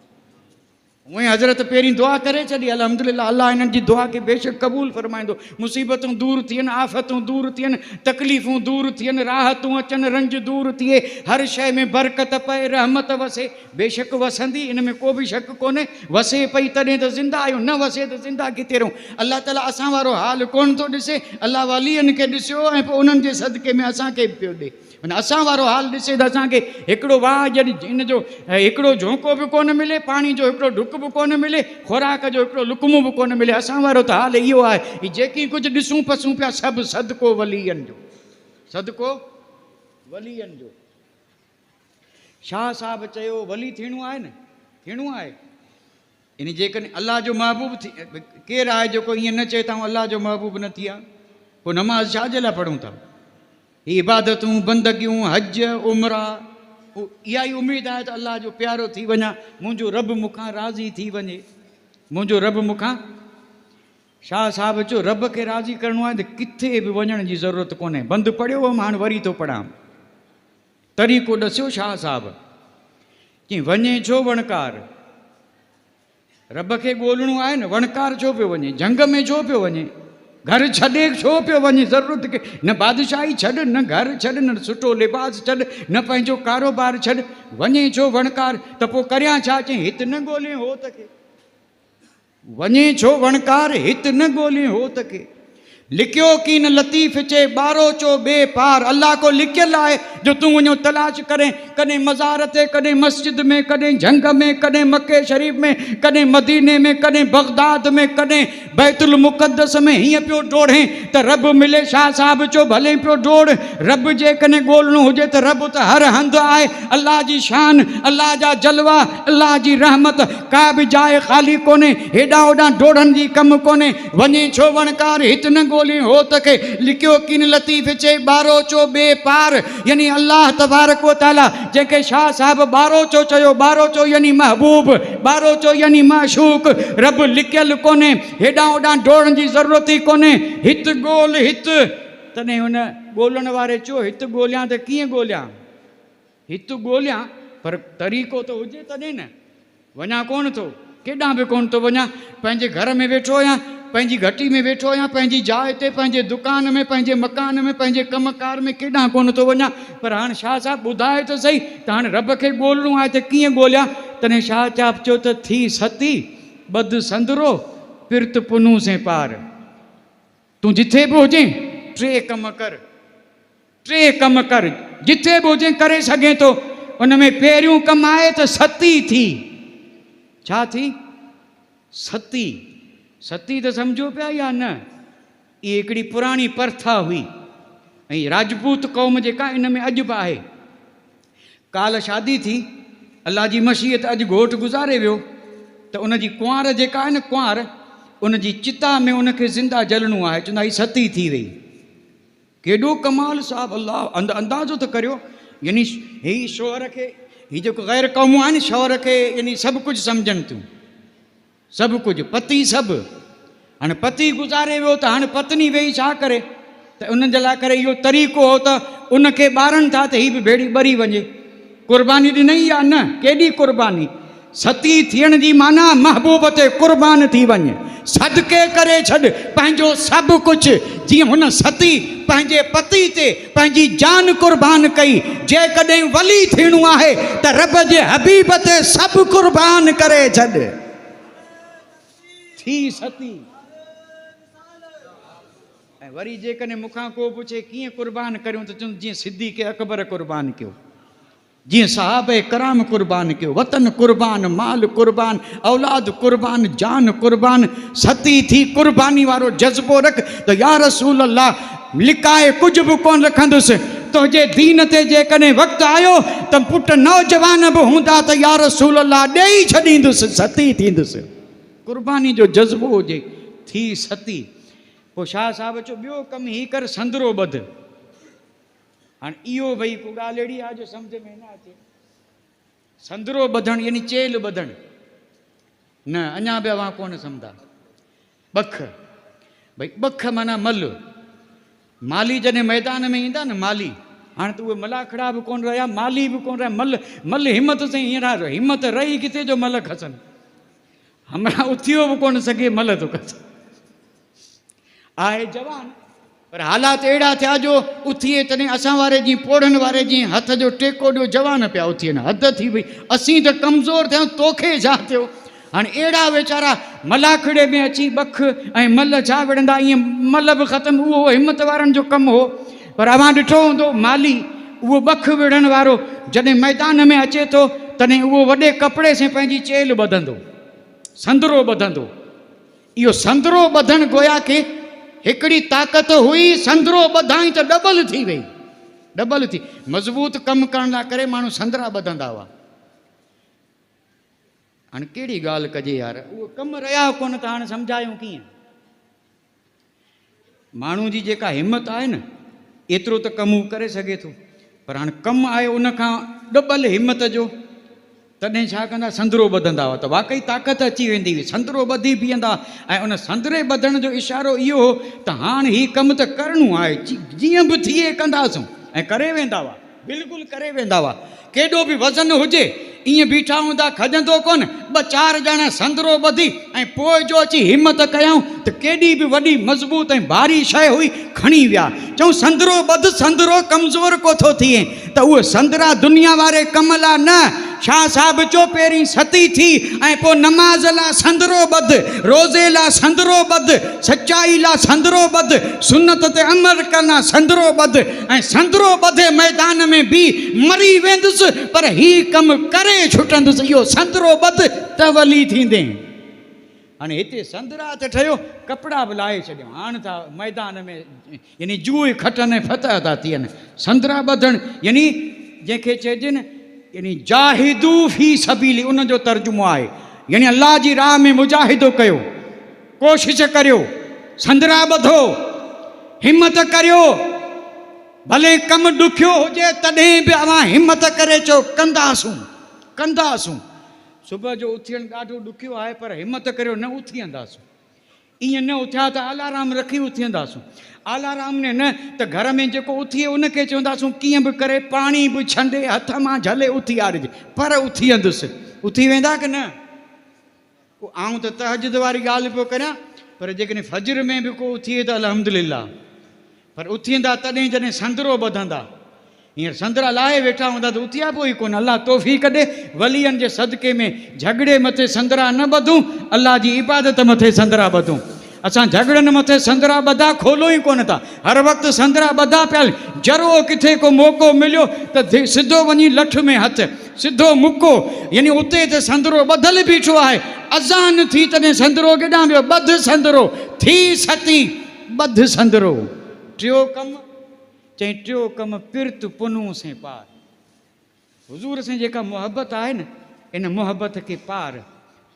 Speaker 1: उहे हज़रत पहिरीं दुआ करे छॾी, अल्हम्दुलिल्लाह अलाह हिननि जी दुआ खे बेशक क़बूल फरमाईंदो। मुसीबतूं दूर थियनि, आफ़तूं दूर थियनि, तकलीफ़ूं दूर थियनि, राहतूं अचनि, रंज दूर थिए, हर शइ में बरकत पए, रहमत वसे। बेशक वसंदी, इन में को बि शक कोन्हे। वसे पई तॾहिं त ज़िंदा आहियूं, न वसे त ज़िंदा किथे रहूं। अलाह ताला असां वारो हाल कोन थो ॾिसे, अलाह वलीअनि खे ॾिसियो ऐं पोइ उन्हनि जे सदके में असांखे बि पियो ॾे। असां वारो हाल ॾिसे त असांखे हिकिड़ो वाह जॾहिं हिन जो हिकिड़ो झोंको बि कोन मिले, पाणी जो हिकिड़ो ढुक बि कोन मिले, खुराक जो हिकिड़ो लुकमो बि कोन मिले। असां वारो त हाल इहो आहे, ही जेकी कुझु ॾिसूं पसूं पिया सभु सदको वलीअनि जो, सदको वलीअनि जो। शाह साहिब चयो वली थियणो आहे न, थियणो आहे। इन जेकॾहिं अलाह जो महबूब केरु आहे जेको ईअं न चए त अलाह जो महबूब न थी आहे? पोइ नमाज़ छाजे लाइ पढ़ूं था? इबादतूं, बंदगियूं, हज, उमरा, इहा ई उमेदु आहे त अलाह जो प्यारो थी वञा, मुंहिंजो रब मूंखां राज़ी थी वञे, मुंहिंजो रब मूंखां। शाह साहिब चयो रब खे राज़ी करिणो आहे त किथे बि वञण जी ज़रूरत कोन्हे। बंदि पढ़ियो हुअमि, हाणे वरी थो पढ़ां। तरीक़ो ॾसियो शाह साहिब कि वञे छो वणकार? रब खे ॻोल्हणो आहे न, वणकार छो पियो वञे? जंग में छो पियो वञे? घर छॾे छो पियो वञे? ज़रूरत खे न बादशाही छॾ, न घर छॾ, न सुठो लिबास छॾ, न पंहिंजो कारोबार छॾ, वञे छो वणकार? त पोइ करियां छा? चई हिते न ॻोल्हे हो त के। वञे छो वणकार? हिते न ॻोल्हे हो त के। लिखियो की न लतीफ़ चे ॿारो चो ॿे पार। अल्लाह को लिखियल आहे जो तूं वञो तलाश करें, कॾहिं मज़ार ते, कॾहिं मस्जिद में, कॾहिं झंग में, कॾहिं मके शरीफ़ में, कॾहिं मदीने में, कॾहिं बगदाद में, कॾहिं बैतुल मुक़द्दस में। हीअं पियो डोड़ें त रब मिले। शाह साहिब चयो भले पियो डोड़, रब जे कॾहिं ॻोल्हणो हुजे त रब त हर हंधि आहे। अल्लाह जी शान, अल्लाह जा जलवा, अल्लाह जी रहमत, का बि जाइ ख़ाली कोन्हे, हेॾां होॾां डोड़नि जी कमु कोन्हे। वञे छो वणकार? हिते न ॻोल्हे हो त के। लिखियो किन लतीफ़ चे ॿारो चो ॿे पार, यानी अल्लाह तबारक व तआला जंहिंखे शाह साहिब ॿारो चो चयो, ॿारो चो यानी महबूब, ॿारो चो यानी माशूक। रब लिखियल कोन्हे, हेॾां होॾां डोड़ण जी ज़रूरत ई कोन्हे। हित ॻोल्ह, हित। तॾहिं हुन ॻोल्हण वारे चयो हिते ॻोल्हियां त कीअं ॻोल्हियां? हित ॻोल्हियां पर तरीक़ो त हुजे तॾहिं न। वञा कोन थो, केॾां बि कोन थो वञा। पंहिंजे घर में वेठो आहियां, पंहिंजी घटी में वेठो आहियां, पंहिंजी जाइ ते, पंहिंजे दुकान में, पंहिंजे मकान में, पंहिंजे कमकार में, केॾां कोन थो वञा। पर हाणे शाह साहिब ॿुधाए त सही त हाणे रब खे ॻोल्हणो आहे त कीअं ॻोल्हियां? तॾहिं शाह साहिब चयो त थी सती बद संदरो पिरत पुनू से पार। तूं जिथे बि हुजे 3 कम कर, 3 कम कर, जिथे बि हुजे करे सघे थो। उन में पहिरियों कमु आहे त सती थी। छा थी? सती। सती त सम्झो पिया या न? इहा हिकिड़ी पुराणी प्रथा हुई ऐं राजपूत क़ौम जेका इन में अॼु बि आहे। काल शादी थी, अलाह जी मशीयत अॼु घोट गुज़ारे वियो त उन जी कुंवार जेका आहे न, कुंवार, उन जी चिता में उनखे ज़िंदा जलणो आहे। चवंदा हीअ सती थी वई। केॾो कमाल साहब, अल्लाह अंदाज़ो त करियो। यानी हीअ शौहर खे, हीअ जेको ग़ैर क़ौमूं आहिनि शौहर खे यानी सभु कुझु सम्झनि थियूं, सभु कुझु, पति सभु। हाणे पति गुज़ारे वियो त हाणे पत्नी वेही छा करे? त उन जे लाइ करे इहो तरीक़ो हो त उनखे ॿारनि था त हीअ बि भेड़ी ॿरी वञे। क़ुर्बानी ॾिनई या न? केॾी क़ुर्बानी? सती थियण जी माना महबूब ते क़ुर्बान थी वञे, सदके करे छॾ पंहिंजो सभु कुझु। जीअं हुन सती पंहिंजे पति ते पंहिंजी जान क़ुर्बान कई। जेकॾहिं वली थियणो आहे त रब जे हबीब ते सभु क़ुर्बान करे छॾ। थी सती। ऐं वरी जेकॾहिं मूंखां को पुछे कीअं क़ुर्बान करियूं त चवंदुसि जीअं सिद्दीक़ अकबर क़ुर्बान कयो, जीअं सहाबे कराम क़ुर्बान कयो। वतन क़ुर्बान, माल क़ुर्बान, औलाद क़ुर्बान, जान क़ुर्बान। सती थी क़ुर्बानी वारो जज़्बो रख त या रसूल अल्लाह लिकाए कुझु बि कोन रखंदुसि। तुझे दीन ते जेकॾहिं वक़्तु आयो त पुट नौजवान बि हूंदा त या रसूल अल्लाह ॾेई छॾींदुसि, सती थींदुसि। क़ुर्बानी जो जज़्बो हुजे, थी सती। पोइ शाह साहिब चयो ॿियो कमु ही कर, संदरो ॿध। हाणे इहो भई को ॻाल्हि अहिड़ी आहे जो सम्झ में न अचे। संदरो ॿधणु यानी चेल ॿधणु न, अञा बि अवां कोन सम्झा। बख, भई बख माना मल। माली जॾहिं मैदान में ईंदा न माली, हाणे त उहे मलाखड़ा बि कोन रहिया, माली बि कोन रहिया, मल हिमत सां हींअर हिमत रही किथे जो मल खसनि, हमरा उथियो बि कोन सघे मल थो खसे। आहे जवान पर हालात अहिड़ा थिया जो उथिए तॾहिं असां वारे जी पोड़नि वारे जी हथ जो टेको ॾियो, जवान पिया उथियनि, हद थी वई। असीं त कमज़ोर थिया, तोखे छा थियो। हाणे अहिड़ा वीचारा मलाखड़े में अची बख ऐं मल छा विढ़ंदा, ईअं मल बि ख़तमु, उहो हिमत वारनि जो कमु हो। पर अवां ॾिठो हूंदो माली, उहो बख विढ़ण वारो जॾहिं मैदान में अचे थो तॾहिं उहो वॾे कपिड़े से पंहिंजी चेल ॿधंदो, संदरो ॿधंदो। इहो संदरो ॿधणु गोया खे हिकिड़ी ताक़त हुई, संदरो ॿधाई त डबल थी वई, डबल थी। मज़बूत कमु करण लाइ करे माण्हू संदरा ॿधंदा हुआ। हाणे कहिड़ी ॻाल्हि कजे यार, उहो कमु रहिया कोन त हाणे सम्झायूं कीअं। माण्हू जी जेका हिमत आहे न, एतिरो त कमु करे सघे थो, पर हाणे कमु आहे उन खां डबल हिमत जो, तॾहिं छा कंदा, संदरो ॿधंदा हुआ त वाक़ई ताक़त अची वेंदी हुई। संदरो ॿधी बीहंदा ऐं उन संदरे ॿधण जो इशारो इहो हो त हाणे हीउ कमु त करिणो आहे, जीअं बि थिए कंदासूं, ऐं करे वेंदा हुआ, बिल्कुलु करे वेंदा हुआ। केॾो बि वज़न हुजे ईअं बीठा हूंदा, खजंदो कोन, ॿ चारि ॼणा संदरो ॿधी ऐं पोइ जो अची हिमत कयऊं त केॾी बि वॾी मज़बूत ऐं भारी शइ हुई खणी विया। चऊं संदरो ॿध, संदरो कमज़ोर कोथो थिए, त उहे संदरा दुनिया वारे कम लाइ न। शाह साहिब चयो पहिरीं सती थी ऐं पोइ नमाज़ लाइ संदरो ॿध, रोज़े लाइ संदरो ॿध, सचाई लाइ संदरो ॿध, सुनत ते अमल करणु संदरो ॿध, ऐं संदरो ॿधे मैदान में बि मरी वेंदुसि पर हीउ कमु करे छुटंदुसि। इहो संदरो ॿध त वली थींदे। हाणे हिते संदरा त ठहियो, कपिड़ा बि लाहे छॾियो, हाणे था मैदान में यानी जूए खटनि फतह था थियनि। संदरा ॿधणु यानी जंहिंखे चइजे न यानी जाहिदू फी सबीली, उन जो तर्जुमो आहे यानी अल्लाह जी राह में मुजाहिदो कयो, कोशिश करियो, संदरा ॿधो, हिमत करियो। भले कमु ॾुखियो हुजे तॾहिं बि अवां हिमत करे चओ कंदासूं, कंदासूं। सुबुह जो उथियणु ॾाढो ॾुखियो आहे पर हिमत करियो, न उथींदासूं। ईअं न उथिया त अलाराम रखी उथींदासूं, अलाराम ने न त घर में जेको उथिए उनखे चवंदासूं कीअं बि करे पाणी बि छंडे हथ मां झले उथी आरिजे, पर उथींदुसि। उथी वेंदा की न? आऊं त तहजुद वारी ॻाल्हि पियो करियां, पर जेकॾहिं फजर में बि को उथिए त अल्हम्दुलिल्लाह, पर उथींदा तॾहिं जॾहिं संदरो ॿधंदा। हींअर संदरा लाहे वेठा हूंदा त उथिया पोइ ई कोन। अलाह तौफ़ीक़ ॾे वलियनि जे सदके में झगड़े मथे संदरा न ॿधूं, अलाह जी इबादत मथे संदरा ॿधूं। असां झगड़नि मथे संदरा ॿधा खोलो ई कोन था, हर वक़्तु संदरा ॿधा पिया। जरो किथे को मौक़ो मिलियो त सिधो वञी लठ में हथ, सिधो मुको, यानी उते त संदरो ॿधल बीठो आहे। अज़ान थी तॾहिं संदरो केॾां वियो, ॿध संदरो, थी सती ॿध संदरो। टियों कमु चई, टियों कमु पिरत पुनू से पार। हुज़ूर से जेका मुहबत आहे न, इन मुहबत खे पार,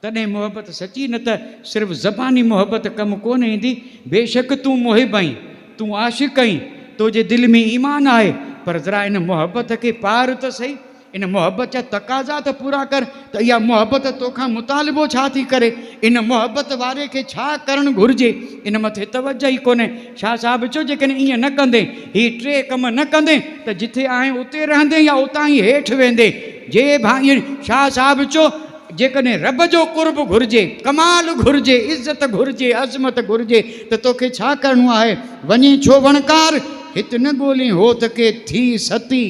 Speaker 1: तॾहिं मुहबत सची, न त सिर्फ़ु ज़बानी मुहबत कमु कोन ईंदी। बेशक तूं मुहिब आहीं, तूं आशिक़ आहीं, तुंहिंजे दिलि में ईमान आहे, पर ज़रा इन मुहबत खे पार त सही। इन मुहबत जा तक़ाज़ा त पूरा कर, त इहा मुहबत तोखां मुतालिबो छा थी करे, इन मुहबत वारे खे छा करणु घुरिजे, इन मथे तवजह ई कोन्हे। शाह साहिब चयो जेकॾहिं ईअं न कंदे, हीअ टे कम न कंदे, त जिथे आहीं उते रहंदे या उतां ई हेठि वेंदे। जे भाई शाह साहिब चयो जेकॾहिं रब जो कुर्ब घुरिजे, कमाल घुरिजे, इज़त घुरिजे, अज़मत घुरिजे, त तोखे छा करिणो आहे? वञी छो वणकार, हिते न ॻोल्हीं हो त के थी सती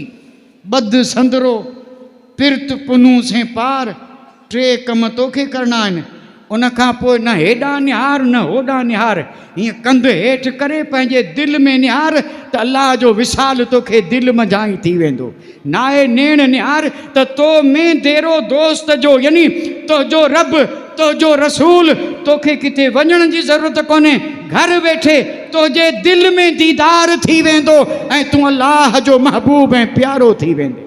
Speaker 1: ॿध संदरो, पिरत पुनू से पार। टे कम तोखे करणा आहिनि। उनखां पोइ न हेॾां निहार न होॾां निहार, हीअं कंधु हेठि करे पंहिंजे दिलि में निहार, त अलाह जो विसाल तोखे दिलि मंझां ई थी वेंदो। नाहे नेण निहार त तो में देरो दोस्त जो, यानी तुंहिंजो रब तो जो रसूल तोखे किथे वञण जी ज़रूरत कोन्हे, घर वेठे तुंहिंजे दिल में दीदार थी वेंदो ऐं तूं अल्लाह जो महबूब ऐं प्यारो थी वेंदे।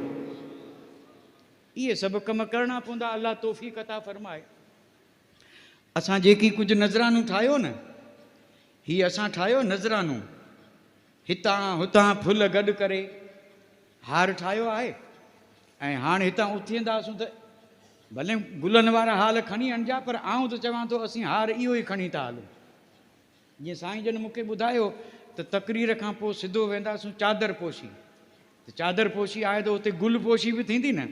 Speaker 1: इहे सभु कम करणा पवंदा। अल्लाह तौफ़ीक़ अता फ़रमाए। असां जेकी कुझु नज़रानू ठाहियो न, हीअ असां ठाहियो नज़रानू, हितां हुतां फुल गॾु करे हार ठाहियो आहे। ऐं हाणे हितां उथींदासूं त भले गुलनि वारा हाल खणी आणिजा, पर आऊं त चवां थो असीं हार इहो ई खणी था हलूं। जीअं साईं जन मूंखे ॿुधायो त तकरीर खां पोइ सिधो वेंदासूं चादर पोशी, त चादर पोशी आहे त उते गुल पोशी बि थींदी न,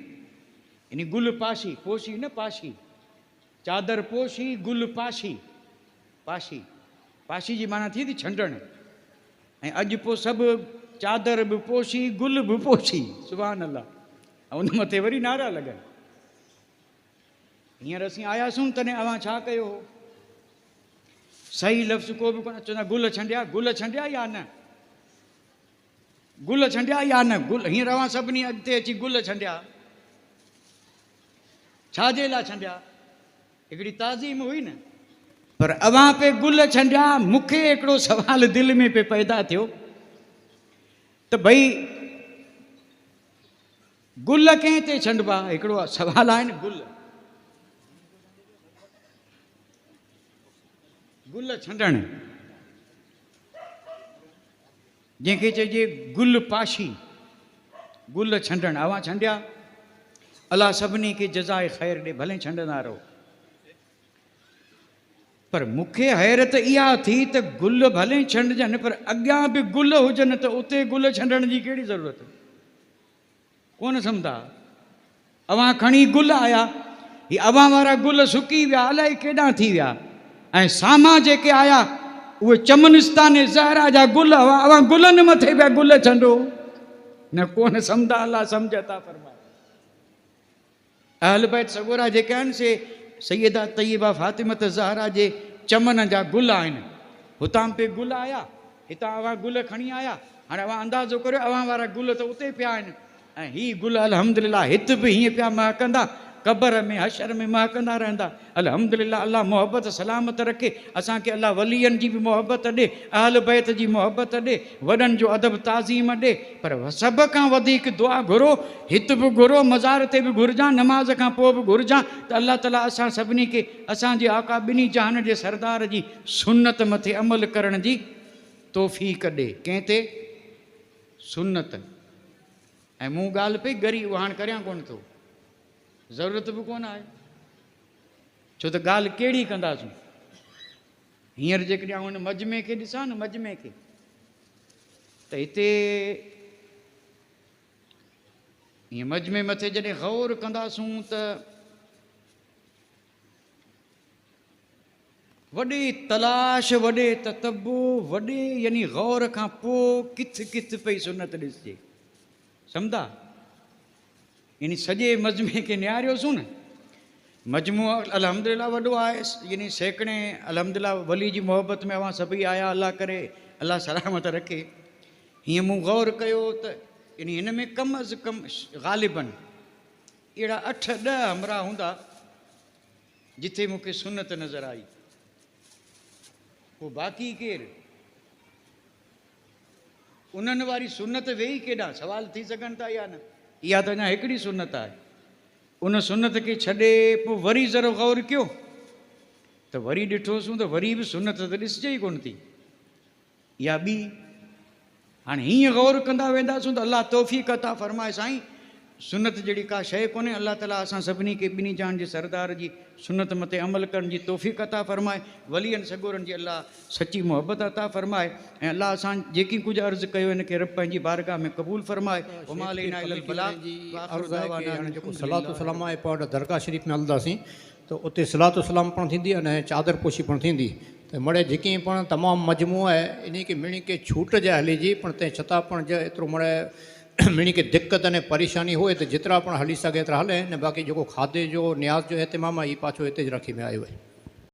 Speaker 1: यानी गुल पाशी, पोशी न पाशी, चादर पोशी गुल पाशी, पाशी पाशी जी माना थी छंडण। ऐं अॼु पोइ सभु चादर बि पोशी गुल बि पोशी, सुभान अल्लाह। ऐं उन मथे वरी नारा लॻनि। हींअर असीं आयासीं तॾहिं अवां छा कयो, सही लफ़्ज़ को बि कोन चवंदा गुल छंडिया, गुल छंडिया या न, गुल छंडिया या न, गुल। हींअर अवां सभिनी अॻिते अची गुल छंडिया, छाजे लाइ छंडिया? हिकिड़ी ताज़ीम हुई न, पर अवां पे गुल छंडिया। मूंखे हिकिड़ो सवाल दिलि में पे पैदा थियो त भई गुल कंहिं ते छंडबा? हिकिड़ो सवाल आहे न, गुल छंडण जंहिंखे चइजे गुल पाशी, गुल छंडण। अवां छंडिया, अल्लाह सभिनी खे जज़ाए ख़ैर ॾे, भले छंडंदा रहो। पर मूंखे हैरत इहा थी त गुल भले छंडजनि, पर अॻियां बि गुल हुजनि त उते गुल छंडण जी कहिड़ी ज़रूरत? कोन सम्झा। अवां खणी गुल आया, हीअ अवां वारा गुल सुकी विया, अलाए केॾां थी विया। ऐं सामा जेके आया उहे चमनिस्तान ज़हरा जा गुल हुआ, अवां गुलनि मथे पिया गुल छंडो न। कोन सम्झा। अल्लाह सम्झ अता फ़रमाए। अहल बैत सगोरा जेके आहिनि से सैयदा तय्यबा फातिमत ज़हरा जे चमन जा गुल आहिनि। हुतां पे गुल आया, हितां अवां गुल खणी आया। हाणे अवां अंदाज़ो करियो, अवां वारा गुल त उते पिया आहिनि ऐं हीअ गुल अल्हम्दुलिल्लाह हिते बि हीअं पिया महकंदा, क़बर में हशर में महकंदा रहंदा। अल्हम्दुलिल्लाह। अल्लाह मोहब्बत सलामत रखे असांखे, अल्लाह वलियनि जी बि मोहब्बत ॾे, अहल बैत जी मोहब्बत ॾे, वॾनि जो अदब ताज़ीम ॾे। पर सभ खां वधीक दुआ घुरो, हिते बि घुरो, मज़ार ते बि घुरिजां, नमाज़ खां पोइ बि घुरिजां त अल्लाह ताला असां सभिनी खे असांजे आका ॿिन्ही जहान जे सरदार जी सुन्नत मथे अमल करण जी तौफ़ीक़ ॾे। कंहिं ते? सुन्नत। ऐं मूं ॻाल्हि पई गरी, उहा हाणे करियां कोन थो, ज़रूरत बि कोन आहे, छो त ॻाल्हि कहिड़ी कंदासीं। हींअर जेकॾहिं हुन मजमे खे ॾिसां न, मजमे खे, त हिते हीअं मजमे मथे जॾहिं गौर कंदासूं त वॾे तलाश, वॾे ततब्बु, वॾे यानी गौर खां पोइ किथ किथ पई सुन्नत ॾिसजे। सम्झा? यानी सॼे मजमे खे निहारियोसीं न। मजमू अल्हम्दुलिल्लाह वॾो आहे, यानी सैकड़े अल्हम्दुलिल्लाह वली जी मोहब्बत में अवां सभई आया, अल्लाह करे अल्लाह सलामत रखे। हीअं मूं गौर कयो त यानी हिन में कम अज़ कम ग़ालिबन अहिड़ा 8-10 हमरा हूंदा जिथे मूंखे सुन्नत नज़र आई। पोइ बाक़ी केरु? उन्हनि वारी सुन्नत वेही केॾां? सवाल थी सघनि था या न? इहा त अञा हिकिड़ी सुन्नत आहे। उन सुन्नत खे छॾे पोइ वरी ज़रो गौर कयो त वरी ॾिठोसीं त वरी बि सुन्नत त ॾिसजे ई कोन थी, इहा ॿी। हाणे हीअं गौर कंदा वेंदासीं त अल्लाह तौफ़ीक़ अता फ़रमाए। साईं सुन्नत जहिड़ी का शइ कोन्हे। अल्लाह ताला असां सभिनी खे ॿिन्ही जहान जे सरदार जी सुन्नत मथे अमल करण जी तौफ़ीक़ अता फ़रमाए। वलियनि सगोरनि जी अल्लाह सची मोहब्बत अता फ़रमाए। ऐं अल्लाह असां जेकी कुझु अर्ज़ु कयो हिनखे रब पंहिंजी बारगाह में क़बूल फ़रमाए।
Speaker 2: सलातो सलाम आहे पोइ दरगाह शरीफ़ में हलंदासीं त उते सलातो सलाम पण थींदी अने चादर पोशी पण थींदी। त मड़े जेकी पण तमामु मजमू आहे इन खे मिणी खे छूट जे हले जी, पण तंहिं छतां पण एतिरो मड़े मिणी खे दिक़त अने परेशानी होए त जेतिरा पण हली सघे एतिरा हले। ने बाक़ी जेको खाधे जो न्याज़ जो एहतमाम आहे, ई पाछो हिते रखी में आयो आहे।